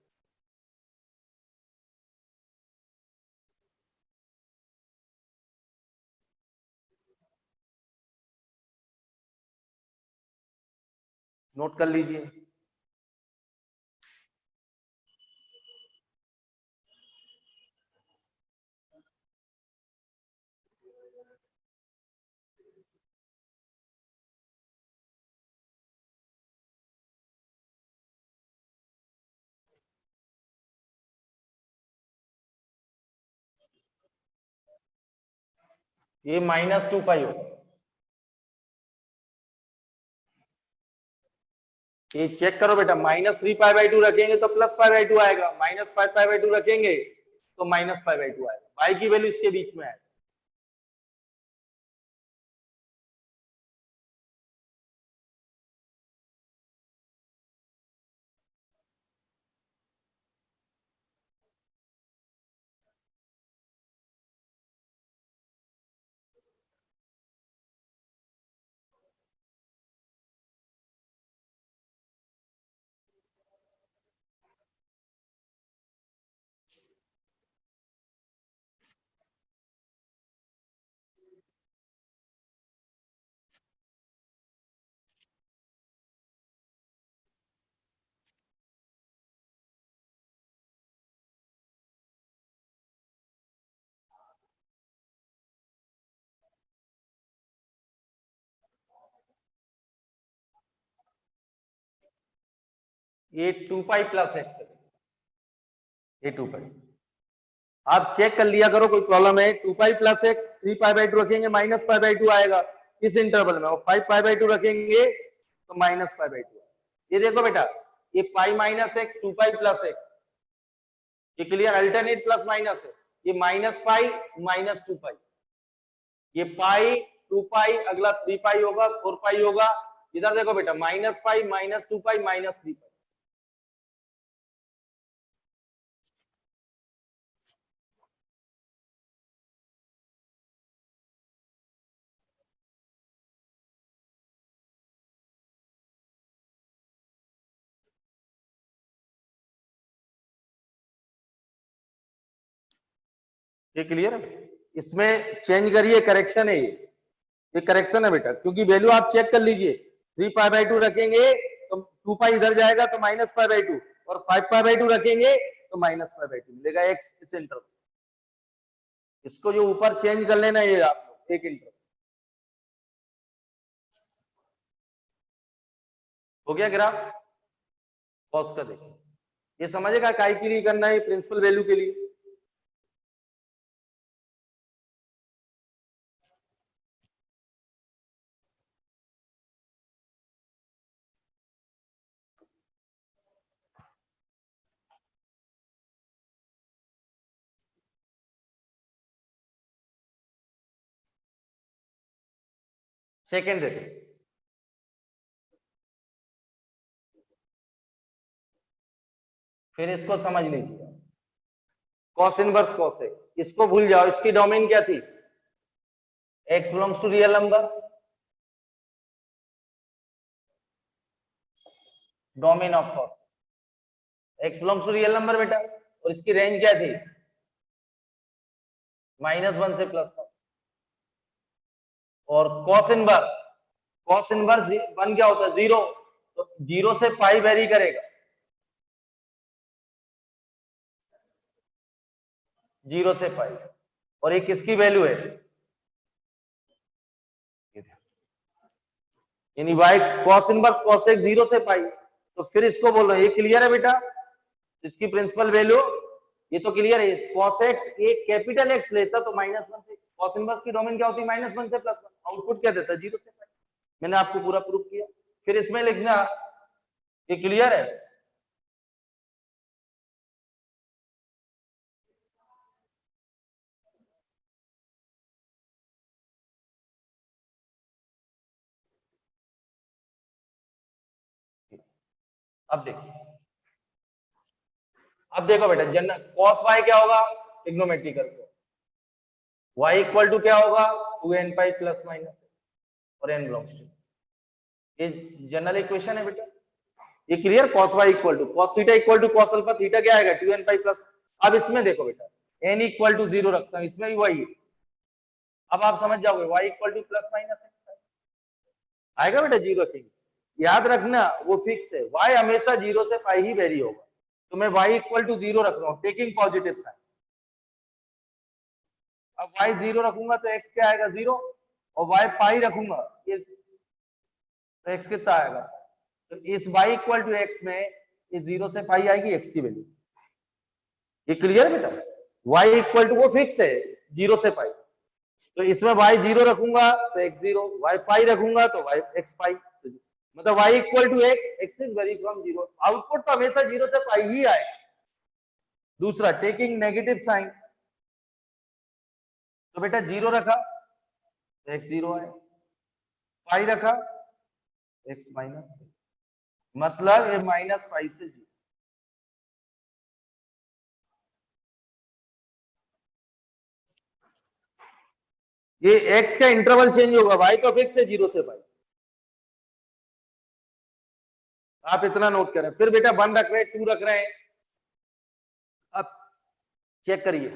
नोट कर लीजिए। ये -2 पाई होगा, ये चेक करो बेटा, -3 पाई बाई 2 रखेंगे तो प्लस पाई बाई 2 आएगा, -5 पाई बाई 2 रखेंगे तो -पाई बाई 2 आएगा, पाई की वैल्यू इसके बीच में है। ये 2 पाई प्लस एक्स, ये 2 पाई, आप चेक कर लिया करो, कोई प्रॉब्लम है, 2 pi plus x 3 pi by 2 रखेंगे -पाई बाई 2 आएगा इस इंटरवल में, और 5 पाई बाई 2 रखेंगे तो -π/2। ये देखो बेटा, ये pi minus x 2π plus x, ये क्लियर, अल्टरनेट प्लस माइनस है। ये -π -2π, ये पाई 2π, अगला 3π होगा, 4π होगा। इधर देखो बेटा, -π -2π -3π। ये क्लियर है? इसमें चेंज करिए, करेक्शन है ये करेक्शन है बेटा, क्योंकि वैल्यू आप चेक कर लीजिए। 3π/2 रखेंगे तो 2π इधर जाएगा तो -π/2, और 5π/2 रखेंगे तो -π/2 मिलेगा एक्स इस इंटरवल। इसको जो ऊपर चेंज कर लेना ये आप लोग एक इंटरवल। हो गया ग्राफ? पॉज कर देखिए, ये समझेगा काय के लिए करना है, प्रिंसिपल वैल्यू के लिए। सेकेंड देखो, फिर इसको समझ लीजिए, कॉस इनवर्स कॉस एक्स, इसको भूल जाओ। इसकी डोमेन क्या थी? X belongs to real number, domain of cos x belongs to real number बेटा, और इसकी रेंज क्या थी? -1 से +1। और कॉस इनवर्स 1 क्या होता है? 0, तो 0 से पाई वेरी करेगा, 0 से पाई। और ये किसकी वैल्यू है? यानी y cos inverse cos x 0 से पाई। तो फिर इसको बोल रहे हैं, ये क्लियर है बेटा? इसकी प्रिंसिपल वैल्यू, ये तो क्लियर है। कॉस एक्स एक कैपिटल एक्स लेता तो -1 से, कॉस इनवर्स की डोमेन क्या होती है? -1 से +1। आउटपुट क्या देता है? 0 से पाई। मैंने आपको पूरा प्रूफ किया। फिर इसमें लिखना, ये क्लियर है? अब देखिए, अब देखो बेटा, जनरल कॉस वाई क्या होगा? ट्रिग्नोमेट्रिकल को y इक्वल टू क्या होगा? 2n पाई प्लस माइनस, और n बिलोंग्स टू, ये जनरल इक्वेशन है बेटा। ये clear? cos y equal to cos theta equal to cos alpha, theta क्या आएगा? 2n pi plus. अब इसमें देखो बेटा, n इक्वल टू 0 रखता हूं, इसमें भी वही है। अब आप समझ जाओगे, y equal two plus minus आएगा बेटा, 0 रखेंगे। याद रखना वो फिक्स है, y हमेशा 0 से पाई ही वेरी होगा। तो मैं y इक्वल टू 0 रख रहा हूं, टेकिंग पॉजिटिव साइन। अब y 0 रखूंगा तो x क्या आएगा? 0, और y पाई रखूंगा, ये तो x कितना आएगा? तो इस y इक्वल टू एक्स में ये 0 से पाई आएगी x की वैल्यू। ये क्लियर है बेटा? y इक्वल टू वो फिक्स है 0 से पाई, तो इसमें y 0 रखूंगा तो x 0, y पाई रखूंगा तो y x पाई, मतलब y equal to x, x is vary from 0। Output तो हमेशा 0 से पाई ही आएगा। दूसरा, टेकिंग नेगेटिव साइन, तो बेटा 0 रखा तो x 0 आए, पाई रखा x माइनस, मतलब ये -5 से 0। ये x का इंटरवल चेंज होगा, y तो फिक्स है 0 से पाई। आप इतना नोट करें। फिर बेटा 1 रख रहे हैं, 2 रख रहे हैं, अब चेक करिए।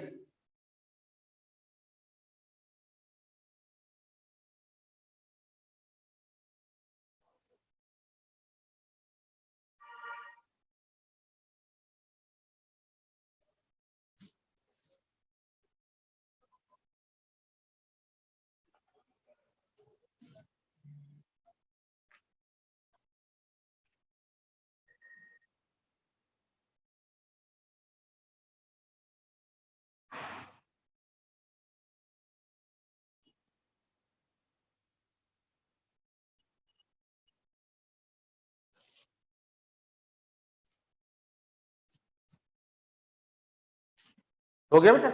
हो गया बेटा।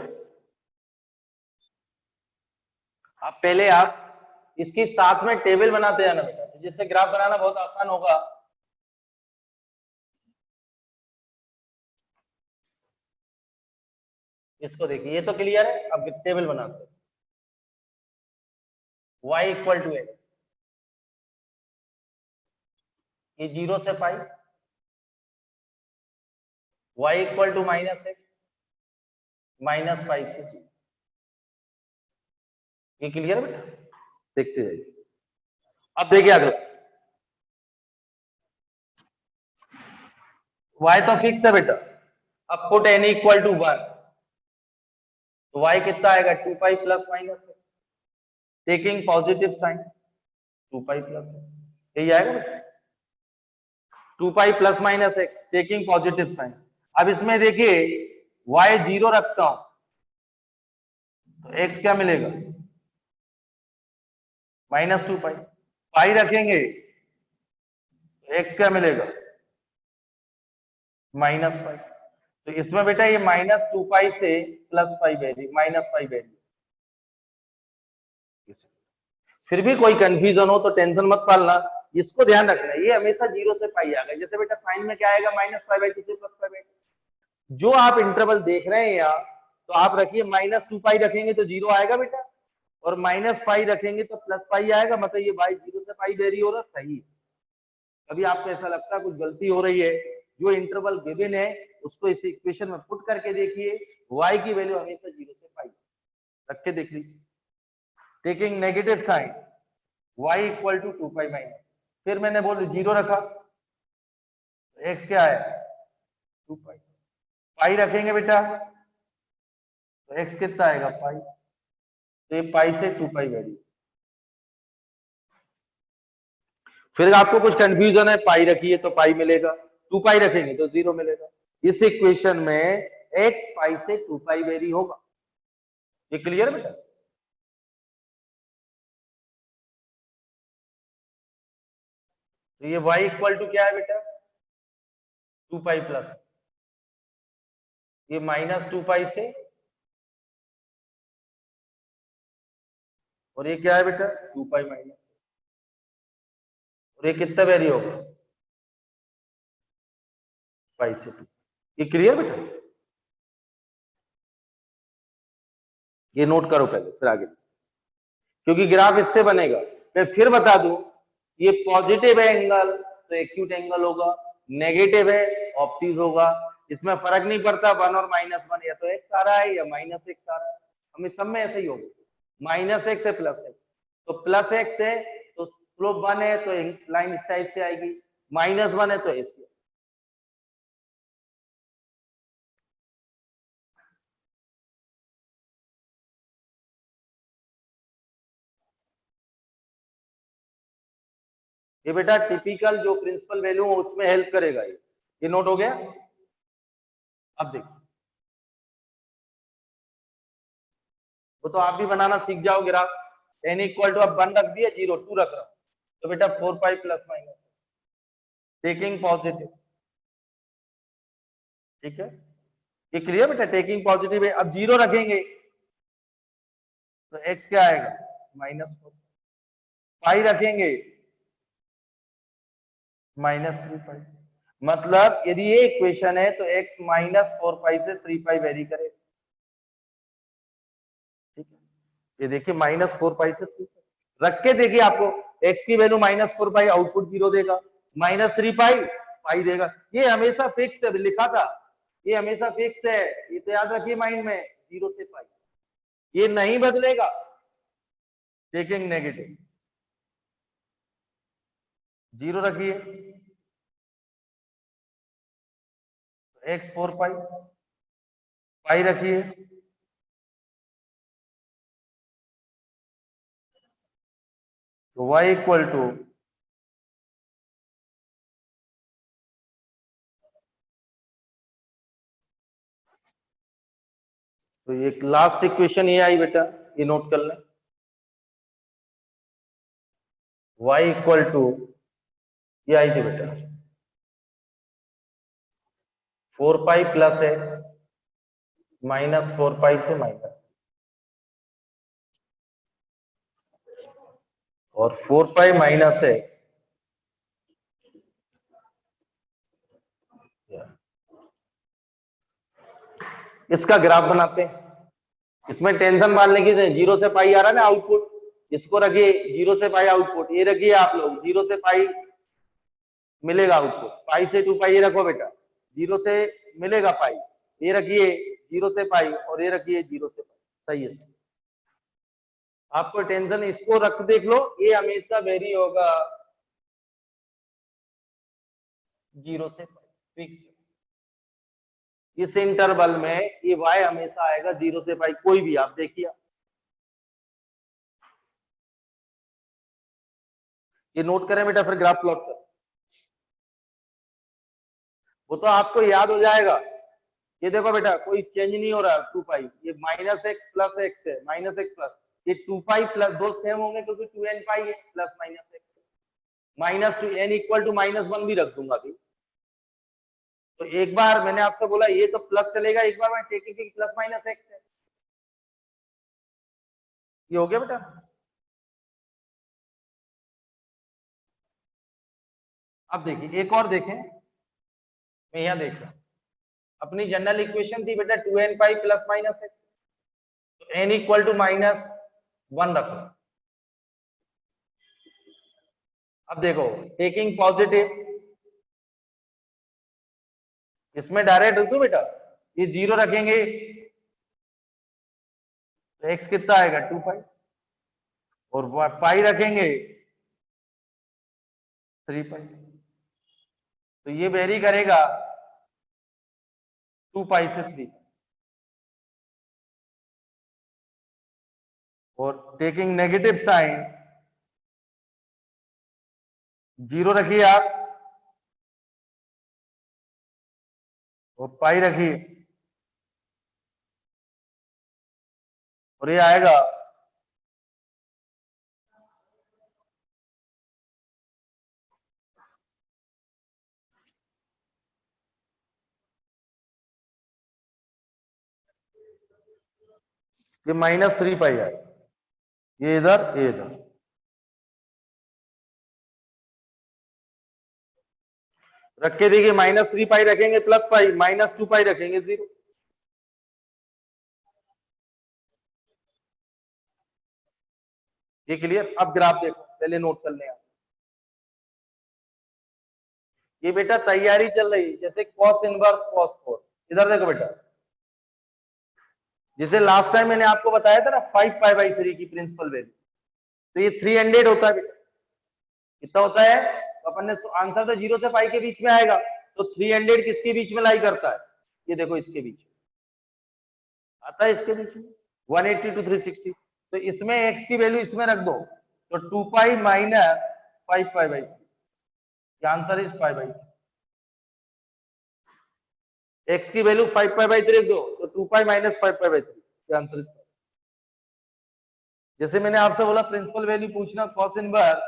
आप पहले आप इसकी साथ में टेबल बनाते जाना बेटा, तो जिससे ग्राफ बनाना बहुत आसान होगा। इसको देखिए, ये तो क्लियर है। अब टेबल बनाते हैं। y इक्वल टू एक्स, ये 0 से pi, y equal to minus x, minus pi से 0। ये क्लियर है बेटा, देखते जाइए। अब देखिए आगे, y तो फिक्स है बेटा। अब पुट n इक्वल टू 1, तो y कितना आएगा 2 pi plus minus, taking positive sign 2 pi plus, यही आएगा बेटा 2 pi plus minus x, taking positive sign. अब इसमें देखिए y 0 रखता हूं तो x क्या मिलेगा, माइनस 2 पाई। पाई रखेंगे तो x क्या मिलेगा, माइनस पाई। तो इसमें बेटा ये माइनस 2 पाई से plus pi value, minus pi value. फिर भी कोई कंफ्यूजन हो तो टेंशन मत पालना, इसको ध्यान रखना, ये हमेशा 0 से पाई आएगा। जैसे बेटा साइन में क्या आएगा, माइनस पाई बाई 2 से प्लस पाई बाई 2। जो आप इंटरवल देख रहे हैं यहाँ, तो आप रखिए माइनस 2 पाई रखेंगे तो 0 आएगा बेटा, और माइनस पाई रखेंगे तो प्लस पाई आएगा। मतलब ये बाई 0 से पाई वेरी हो रहा, सही है। कभी आपको ऐसा लगता है कुछ गलती हो रही है, जो इंटरवल गिवन है उसको इस इक्वेशन में पुट करके देखिए, y की वैल्यू हमेशा 0 से पाई, रख के देख लीजिए। Taking negative sign y equal to 2 pi minus, फिर मैंने बोल 0 रखा, x क्या है 2 पाई। पाई रखेंगे बेटा तो x कितना आएगा पाई, तो ये पाई से 2 पाई वैल्यू। फिर आपको कुछ कंफ्यूजन है, पाई रखिए तो पाई मिलेगा, 2 पाई रखेंगे तो 0 मिलेगा। इस इक्वेशन में x पाई से 2 पाई वेरी होगा। ये क्लियर है बेटा। तो ये y इक्वल टू क्या है बेटा 2 पाई प्लस, ये माइनस 2 पाई से, और ये क्या है बेटा 2 पाई माइनस, और ये कितना वेरी होगा पाई से 2। ये क्लियर बेटा, ये नोट करो पहले फिर आगे, क्योंकि ग्राफ इससे बनेगा। मैं फिर बता दूं, ये पॉजिटिव है एंगल तो एक्यूट एंगल होगा, नेगेटिव है ऑब्ट्यूज होगा। इसमें फर्क नहीं पड़ता 1 और माइनस 1, या तो एक्स आ रहा है या माइनस एक्स आ रहा है, हमें सब में ऐसे ही होगा, माइनस एक्स है प्लस एक्स। तो प्लस एक्स है तो स्लोप 1 है तो लाइन इस टाइप से आएगी, माइनस 1 है तो ऐसे। ये बेटा टिपिकल जो प्रिंसिपल वैल्यू हो उसमें हेल्प करेगा ये नोट हो गया। अब देखो, वो तो आप भी बनाना सीख जाओ ग्राफ। n इक्वल टू अब 1 रख दिया, 0 2 रख रहा हूं, तो बेटा 4 पाई प्लस माइनस, टेकिंग पॉजिटिव, ठीक है। ये क्लियर बेटा, टेकिंग पॉजिटिव है। अब 0 रखेंगे तो x क्या आएगा माइनस 4, पाई रखेंगे माइनस 3 पाई। मतलब यदि ये इक्वेशन है तो x माइनस 4 पाई से 3 पाई वेरी करे, ठीक है। ये देखिए माइनस 4 पाई से 3 पाई रख के देखिए, आपको x की वैल्यू माइनस 4 पाई, आउटपुट 0 देगा, माइनस 3 पाई पाई देगा। ये हमेशा फिक्स है, लिखा था ये हमेशा फिक्स है, ये तो याद रखिए माइंड में, 0 से पाई, ये नहीं बदलेगा। टेकिंग नेगेटिव 0 रखिए, x 4 पाई, पाई रखिए तो y इक्वल टू, तो ये लास्ट इक्वेशन ये आई बेटा, ये नोट कर लें, y इक्वल टू ये आई थी बेटा 4 पाई प्लस एक्स -4 पाई से माइनस, और 4 पाई माइनस है इसका ग्राफ बनाते हैं। इसमें टेंशन मान लेंगे 0 से पाई आ रहा है ना आउटपुट, इसको रखिए 0 से पाई आउटपुट, ये रखिए आप लोग 0 से पाई मिलेगा आउटपुट, पाई से 2 पाई ये रखो बेटा, 0 से मिलेगा पाई, ये रखिए 0 से पाई, और ये रखिए 0 से पाई। सही है, आपको टेंशन, इसको रख देख लो, ये हमेशा वेरी होगा 0 से पाई फिक्स। इस इंटरवल में ये y हमेशा आएगा 0 से पाई, कोई भी आप देखिए, ये नोट करें बेटा, फिर ग्राफ प्लॉट कर, वो तो आपको याद हो जाएगा। ये देखो बेटा कोई चेंज नहीं हो रहा 2 पाई, ये -x प्लस x है, -x प्लस, ये 2 पाई प्लस, दो सेम होंगे क्योंकि 2n पाई है, plus minus x, -2n equal to -1 भी रख दूंगा अभी। तो एक बार मैंने आपसे बोला ये तो प्लस चलेगा, एक बार मैं टेकिंग प्लस माइनस x है, ये हो गया बेटा। अब देखिए एक और देखें, मैं यहां देख रहा हूं, अपनी जनरल इक्वेशन थी बेटा 2n pi plus minus x, तो n इक्वल टू -1 रखो। अब देखो टेकिंग पॉजिटिव, इसमें डायरेक्ट रख दो बेटा, ये 0 रखेंगे तो x कितना आएगा 2 पाई, और पाई रखेंगे 3 पाई, तो ये वेरी करेगा 2 पाई से 3, और टेकिंग नेगेटिव साइन 0 रखिए आप, और पाई रखिए, और ये आएगा ये -3 पाई आएगा, ये इधर ये इधर, रख के देखिए -3 पाई रखेंगे प्लस पाई, -2 पाई रखेंगे 0। ये क्लियर। अब ग्राफ देखो, पहले नोट कर लें, ये बेटा तैयारी चल रही है, जैसे cos इनवर्स cos 4, इधर देखो बेटा, जिसे लास्ट टाइम मैंने आपको बताया था ना 5 पाई बाई 3 की प्रिंसिपल वैल्यू, तो ये 300 होता है बेटा, कितना होता है, तो अपन ने तो आंसर तो 0 से पाई के बीच में आएगा, तो 300 किसके बीच में लाई करता है, ये देखो इसके बीच आता है, इसके बीच में 180 to 360, तो इसमें x की वैल्यू इसमें रख दो, तो 2 pi minus 5 pi by, answer is 5 by, x की वैल्यू 5 पाई बाई 3 रख दो, तो 2 pi minus 5 pi by 3, answer is. जैसे मैंने आपसे बोला प्रिंसिपल वैल्यू पूछना cos इनवर्स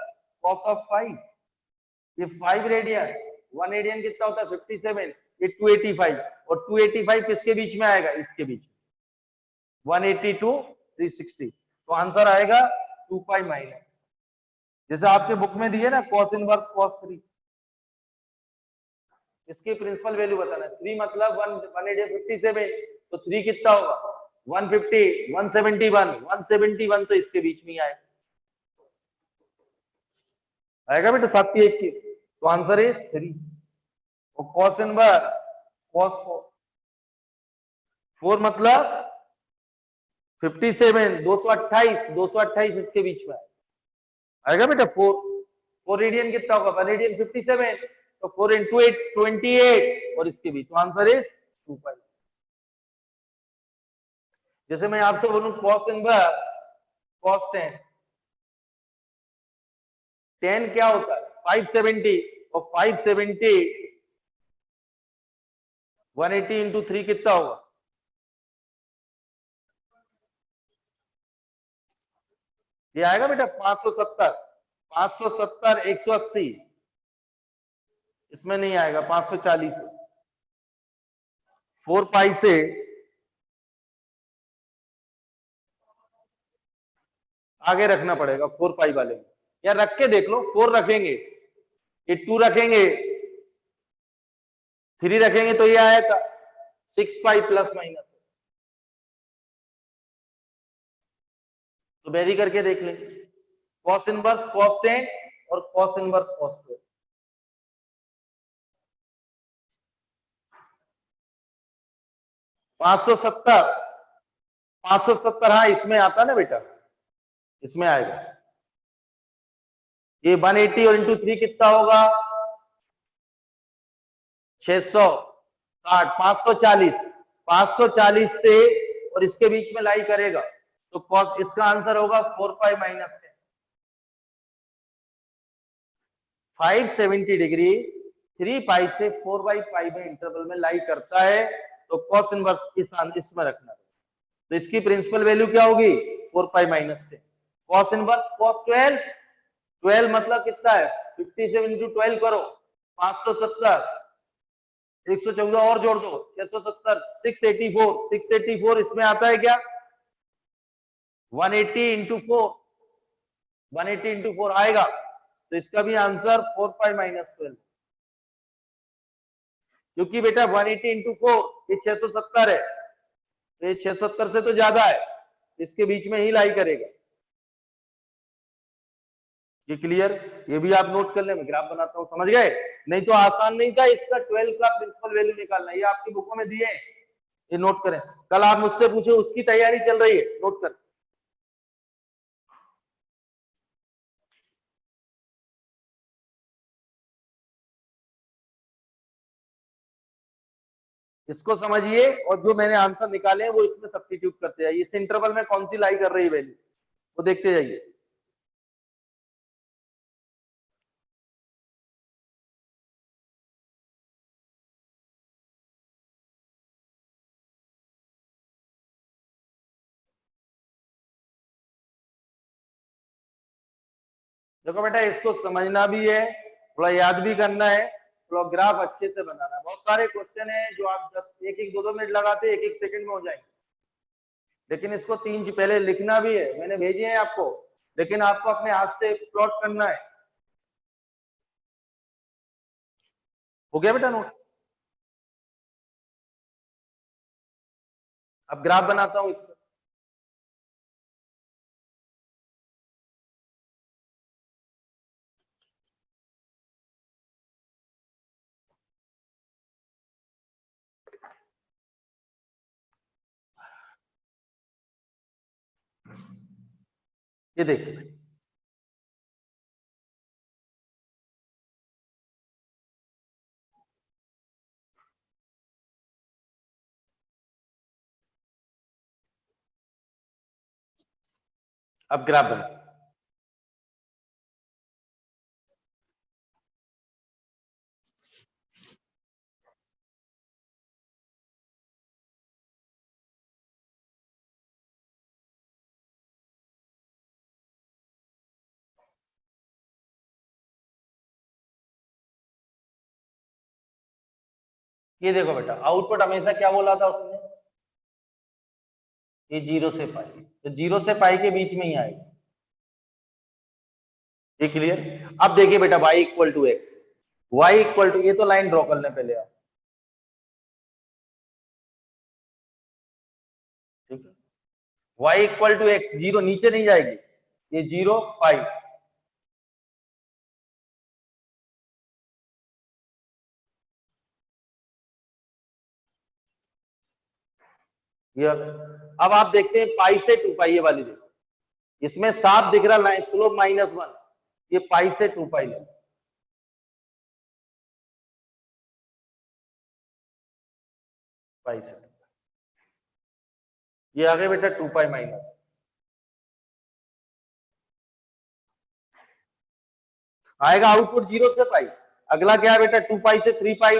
cos ऑफ 5, ये 5 रेडियन, 1 रेडियन कितना होता है 57, ये 285, और 285 किसके बीच में आएगा, इसके बीच, 180 to 360, तो आंसर आएगा 2 पाई माइनस, जैसे आपके बुक में दिए ना cos इनवर्स cos 3, इसकी प्रिंसिपल वैल्यू बताना, 3 मतलब 157, तो 3 कितना होगा 150, 171, 171 तो इसके बीच में ही आएगा बेटा 721, तो आंसर इज 3, और cos इनवर्स cos 4 मतलब 57, 228 इसके बीच में आएगा बेटा, 4 रेडियन कितना होगा, 1 रेडियन 57, तो 4 into 8 28, और इसके बीच, तो आंसर इज 2 पाई। जैसे मैं आपसे बोलूं cos इनवर्स cos 10, 10 क्या होता है 570, और 570 180 into 3 कितना होगा, ये आएगा बेटा 570, 180, इसमें नहीं आएगा 540 है, 4 पाई से आगे रखना पड़ेगा 4 पाई वाले में, या रख के देख लो। 4 रखेंगे, ये 2 रखेंगे, 3 रखेंगे तो ये आएगा 6 पाई प्लस माइनस। तो वेरी करके देख लेंगे, कॉस इनवर्स कॉस टेन और कॉस इनवर्स कॉस 12। $570, 570 हाँ इसमें आता ना बेटा, इसमें आएगा। ये 180 और इंटू 3 कितना होगा? 660, 540, 540 से और इसके बीच में लाई करेगा तो कॉस, इसका आंसर होगा 4 पाई माइनस 10। 570 डिग्री 3 पाई से 4 बाई पाई में इंटरवल में लाई करता है, तो कॉस इनवर्स इसमें रखना। तो इसकी प्रिंसिपल वैल्यू क्या होगी? 4 pi minus 10। Cos inverse cos 12, 12 मतलब कितना है? 57 इंटू 12 करो, 570, 114 और जोड़ दो 670, 684, 684 इसमें आता है क्या? 180 इंटू 4, 180 इंटू 4 आएगा, तो इसका भी आंसर 4 पाई माइनस 12। क्योंकि बेटा 180 इंटू 4 ये 670 है, तो ये 670 से तो ज्यादा है, इसके बीच में ही लाई करेगा। ये क्लियर? ये भी आप नोट कर ले, मैं ग्राफ बनाता हूं, समझ गए? नहीं तो आसान नहीं था इसका 12 का प्रिंसिपल वैल्यू निकालना, ये आपकी बुकों में दिए हैं, ये नोट करें। कल आप मुझसे पूछे, उसकी तैयारी चल रही है, नोट कर। इसको समझिए और जो मैंने आंसर निकाले हैं वो इसमें सब्स्टिट्यूट करते जाइए। इस इंटरवल में कौन सी लाई कर रही है वैल्यू, वो देखते जाइए। देखो बेटा, इसको समझना भी है, थोड़ा याद भी करना है, थोड़ा ग्राफ अच्छे से बनाना है। बहुत सारे क्वेश्चन है जो आप 10 एक 2 मिनट लगाते, 1 सेकंड में हो जाएंगे, लेकिन इसको 3 पहले लिखना भी है, मैंने भेजे हैं आपको, लेकिन आपको अपने हाथ से प्लॉट करना है। हो गया बेटा नोट? अब ग्राफ बनाता हूं इसका। ये देखिए, अब ग्राफ बना। ये देखो बेटा, आउटपुट हमेशा क्या बोला था उसने? ये 0 से पाई, तो 0 से पाई के बीच में ही आएगा। ये क्लियर? अब देखिए बेटा, y equal to x, y equal to, ये तो लाइन ड्रॉ कर लें पहले आप, ठीक है? y इक्वल टू एक्स, 0 नीचे नहीं जाएगी, ये 0 पाई, ये। अब आप देखते हैं पाई से 2 पाई, ये वाली देखो, इसमें साफ दिख रहा लाइन स्लोप -1, ये पाई से 2 पाई ले, पाई से, ये आ गया बेटा 2 पाई माइनस। आएगा आउटपुट 0 से पाई। अगला क्या है बेटा? 2 पाई से 3 पाई,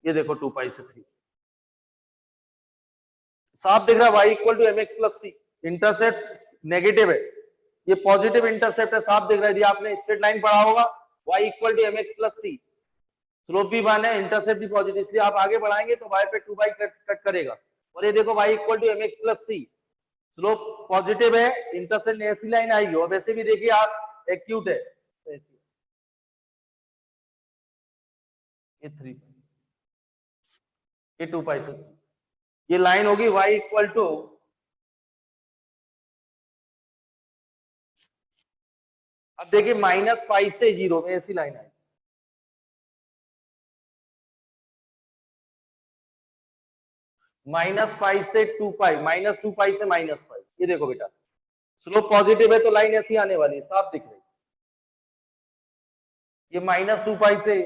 ये देखो 2 पाई से 3, साफ दिख रहा है y equal to mx plus c, intercept negative है, ये पॉजिटिव इंटरसेप्ट है, साफ दिख रहा है, यदि आपने स्ट्रेट लाइन पढ़ा होगा, y equal to mx plus c, slope भी 1 है, इंटरसेप्ट भी पॉजिटिव, इसलिए आप आगे बढ़ाएंगे तो y पे 2 बाई कट करेगा। और ये देखो y equal to mx plus c, slope positive है, इंटरसेक्ट ऐसी लाइन आएगी। और वैसे भी देखिए आप एक्यूट है, ये 3 ये 2 पाई से ये लाइन होगी y इक्वल टू, अब देखिए -पाई से 0 में ऐसी लाइन आई, -पाई से 2 पाई, -2 पाई से -पाई। ये देखो बेटा, स्लोप पॉजिटिव है तो लाइन ऐसी आने वाली है, साफ दिख रही है। ये -2 पाई से,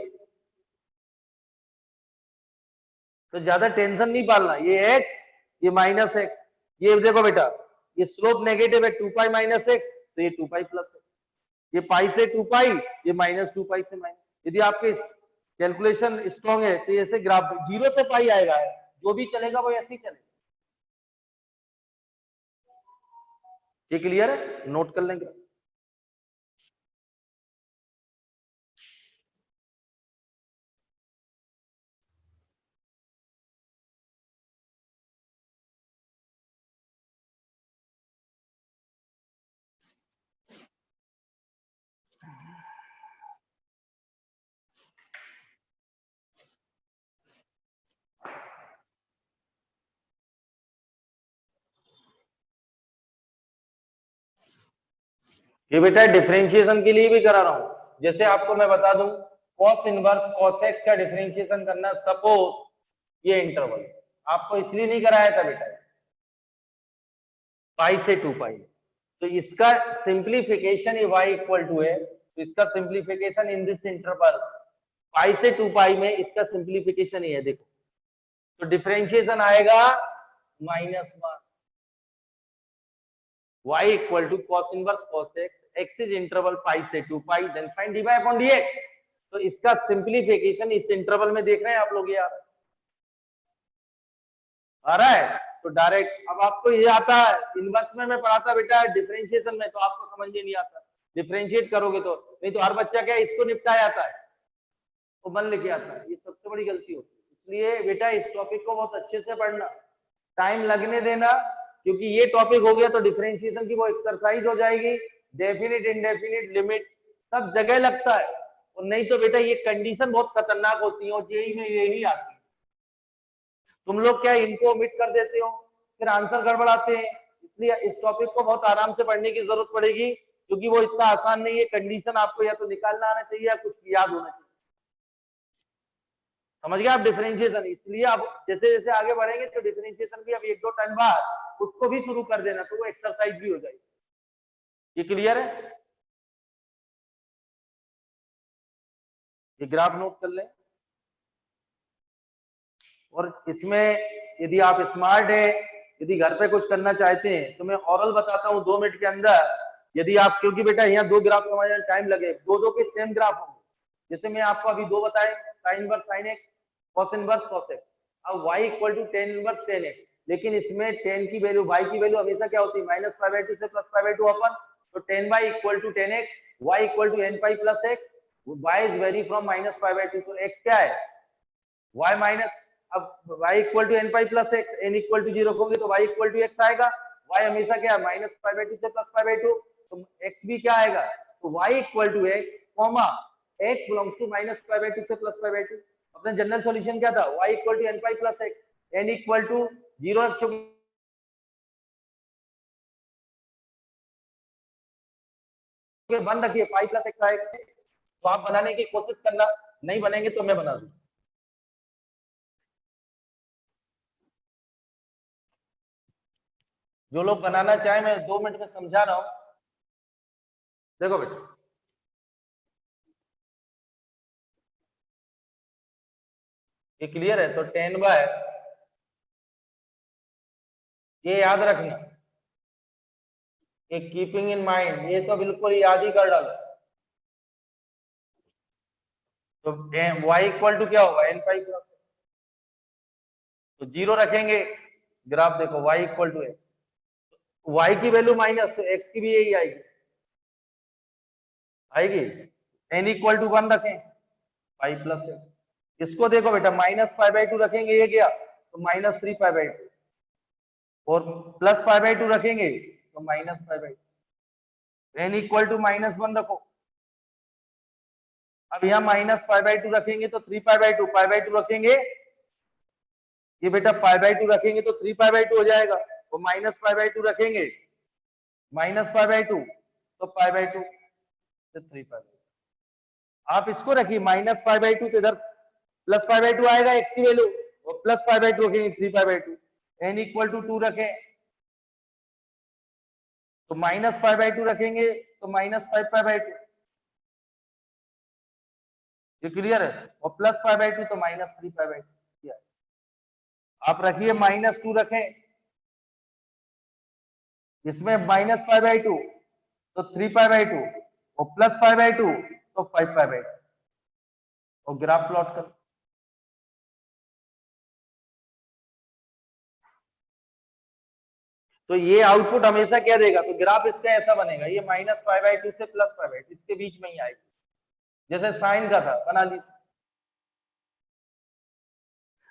तो ज्यादा टेंशन नहीं पालना। ये x, ये -x, ये देखो बेटा, ये स्लोप नेगेटिव है 2 पाई -x, तो ये 2 पाई प्लस x, ये पाई से 2 पाई, ये -2 पाई से माइनस। यदि आपके कैलकुलेशन स्ट्रॉन्ग है तो ऐसे ग्राफ 0 से पाई आएगा, जो भी चलेगा वो ऐसे ही चलेगा। ये क्लियर है, नोट कर लेंगे। ये बेटा डिफरेंशिएशन के लिए भी करा रहा हूं। जैसे आपको मैं बता दूं, cos इनवर्स cos x का डिफरेंशिएशन करना, सपोज ये इंटरवल आपको इसलिए नहीं कराया था बेटा, पाई से 2 पाई, तो इसका सिंप्लीफिकेशन y इक्वल टू है, तो इसका simplification in this interval pi से 2 पाई में, इसका सिंप्लीफिकेशन ये है देखो, तो डिफरेंशिएशन आएगा -1 y equal to cos inverse cos x, x is interval pi से 2 pi, then find dy upon dx। तो इसका सिंप्लीफिकेशन इस इंटरवल में देख रहे हैं आप लोग, ये आ रहा है। तो डायरेक्ट अब आपको ये आता है, इनवर्स में मैं पढ़ाता बेटा डिफरेंशिएशन में, तो आपको समझ में नहीं आता, डिफरेंशिएट करोगे तो। नहीं तो हर बच्चा क्या इसको निपटाया आता है, वो मन लेके आता है, ये सबसे बड़ी गलती होती है। इसलिए बेटा इस टॉपिक को बहुत अच्छे से पढ़ना, टाइम लगने देना, क्योंकि ये टॉपिक हो गया तो डिफरेंशिएशन की वो एक्सरसाइज हो जाएगी, डेफिनिट इंडेफिनिट लिमिट सब जगह लगता है। और नहीं तो बेटा ये कंडीशन बहुत खतरनाक होती है, और जेई में यही आती है। तुम लोग क्या इनको ओमिट कर देते हो, फिर आंसर गड़बड़ाते हैं। इसलिए इस टॉपिक को बहुत आराम से पढ़ने की जरूरत पड़ेगी, क्योंकि वो इतना आसान नहीं है। कंडीशन आपको या तो निकालना आना चाहिए या कुछ याद होना चाहिए। समझ गए आप डिफरेंशिएशन। इसलिए अब जैसे जैसे आगे बढ़ेंगे तो डिफरेंशिएशन भी अब 1-2 टर्म बाद उसको भी शुरू कर देना, तो वो एक्सरसाइज भी हो जाएगी। ये क्लियर है? ये ग्राफ नोट कर लें। और इसमें यदि आप स्मार्ट है, यदि घर पे कुछ करना चाहते हैं तो मैं ओरल बताता हूँ 2 मिनट के अंदर। यदि आप, क्योंकि बेटा यहाँ 2 ग्राफ समझने टाइम लगे, दो के सेम ग्राफ होंगे। जैसे मैं आपको अभी 2 बताए, sine inverse sine x, cos inverse cos x. अब y equal to tan inverse tan x, लेकिन इसमें टेन की वैल्यू, y की वैल्यू हमेशा क्या होती है, -π/2 से +π/2 अपन। तो tan y equal to tan x, y equal to n pi plus x, y is vary from -π/2, तो x क्या है, y माइनस, अब y equal to N pi plus x, N equal to 0 होंगे तो y equal to x आएगा। y हमेशा क्या है, -π/2 से +π/2, तो x भी क्या आएगा, तो y equal to x comma x belongs to -π/2 से +π/2। अपना जनरल सॉल्यूशन क्या था, y equal to N pi plus x, N equal to 0 बन रखिए, पाई प्लस एक्स आएगा। तो आप बनाने की कोशिश करना, नहीं बनेंगे तो मैं बना दूं। जो लोग बनाना चाहे, मैं 2 मिनट में समझा रहा हूं। देखो बेटा, ये क्लियर है? तो 10 बाय, ये याद रखना, ये कीपिंग इन माइंड, ये तो बिल्कुल याद ही कर डालो। तो y इक्वल टू क्या होगा, एन पाई प्लस, तो 0 रखेंगे, ग्राफ देखो y equal to x, y की वैल्यू माइनस, तो x की भी यही आएगी आएगी। n इक्वल टू 1 रखें, पाई प्लस एक्स। इसको देखो बेटा, -π/2 रखेंगे, ये गया तो -3π/2, और प्लस पाई बाई टू रखेंगे तो minus pi by two, n equal to -1 रखो। अब यहाँ माइनस पाई बाई टू रखेंगे तो 3 पाई बाई टू रखेंगे, ये बेटा पाई बाई टू रखेंगे तो 3 पाई बाई टू हो जाएगा, और माइनस पाई बाई टू रखेंगे माइनस पाई बाई टू तो पाई बाई टू तो 3 पाई बाई। आप इसको रखिए माइनस पाई बाई टू, तो इधर प्लस पाई बाई टू आएगा एक्स की वैल्यू, और प्लस पाई बाई टू रखेंगे 3 pi by two, n equal to 2 रखें तो माइनस पाई बाई टू रखेंगे तो -5 पाई बाई टू, ये क्लियर है, और प्लस पाई बाई टू तो -3 पाई बाई टू। आप रखिए -2 रखें, इसमें माइनस पाई बाई टू तो 3 पाई बाई टू, और प्लस पाई बाई टू तो 5 पाई बाई टू, और ग्राफ प्लॉट कर। तो ये आउटपुट हमेशा क्या देगा, तो ग्राफ इसका ऐसा बनेगा, ये -5 बाई टू से प्लस पाई बाई टू इसके बीच में ही आएगी, जैसे साइन का था, बना लीजिए।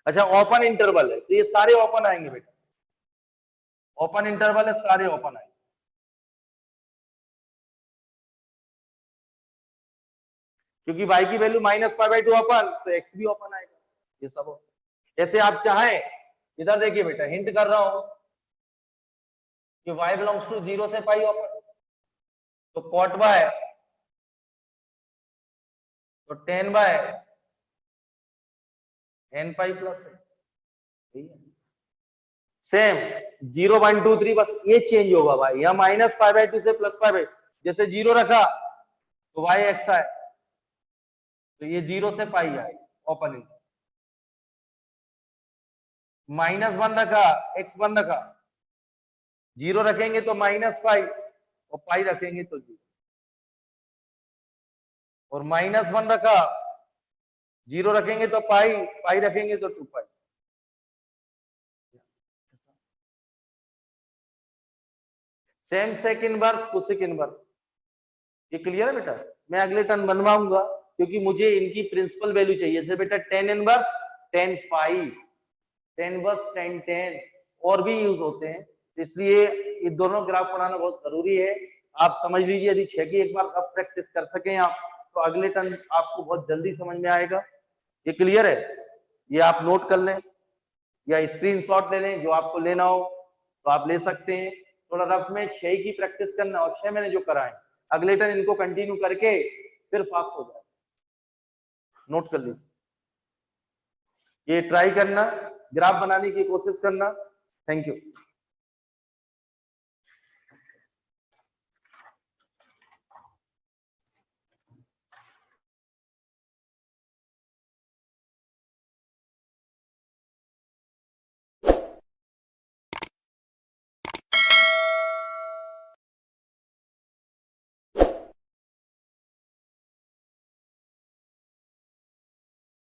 अच्छा ओपन इंटरवल है तो ये सारे ओपन आएंगे बेटा, ओपन इंटरवल है सारे ओपन आएंगे, क्योंकि y की वैल्यू -5 बाई टू ओपन तो x भी ओपन आएगा, ये सब हो। ऐसे आप चाहें, इधर देखिए बेटा हिंट कर रहा हूं कि y बिलोंग्स टू 0 से पाई ओपन, तो cot y तो tan y n pi plus है, सेम 0 1 2 3 बस ये चेंज होगा भाई, यहाँ -5 बाई टू से प्लस पाई बाई, जैसे 0 रखा तो y x आए, तो ये 0 से पाई आए ओपन इंटरवल, -1 रखा x1 रखा, 0 रखेंगे तो -पाई और पाई रखेंगे तो 0, और -1 रखा, 0 रखेंगे तो पाई, पाई रखेंगे तो 2 pi. Same sec inverse cosec inverse, ये क्लियर है बेटा। मैं अगले टर्म बनवाऊंगा क्योंकि मुझे इनकी प्रिंसिपल वैल्यू चाहिए, जैसे बेटा tan इनवर्स tan पाई, tan इनवर्स tan tan और भी यूज होते हैं, इसलिए ये दोनों ग्राफ पढ़ाना बहुत जरूरी है। आप समझ लीजिए, यदि 6 की एक बार आप प्रैक्टिस कर सकें आप, तो अगले टर्म आपको बहुत जल्दी समझ में आएगा। ये क्लियर है, ये आप नोट कर लें या स्क्रीनशॉट ले लें, जो आपको लेना हो तो आप ले सकते हैं। थोड़ा रफ में 6 की प्रैक्टिस करना, और 6 मैंने जो कराए अगले टर्म इनको कंटिन्यू करके फिर फास्ट हो जाए, नोट कर लीजिए। ये ट्राई करना, ग्राफ बनाने की कोशिश करना। Thank you.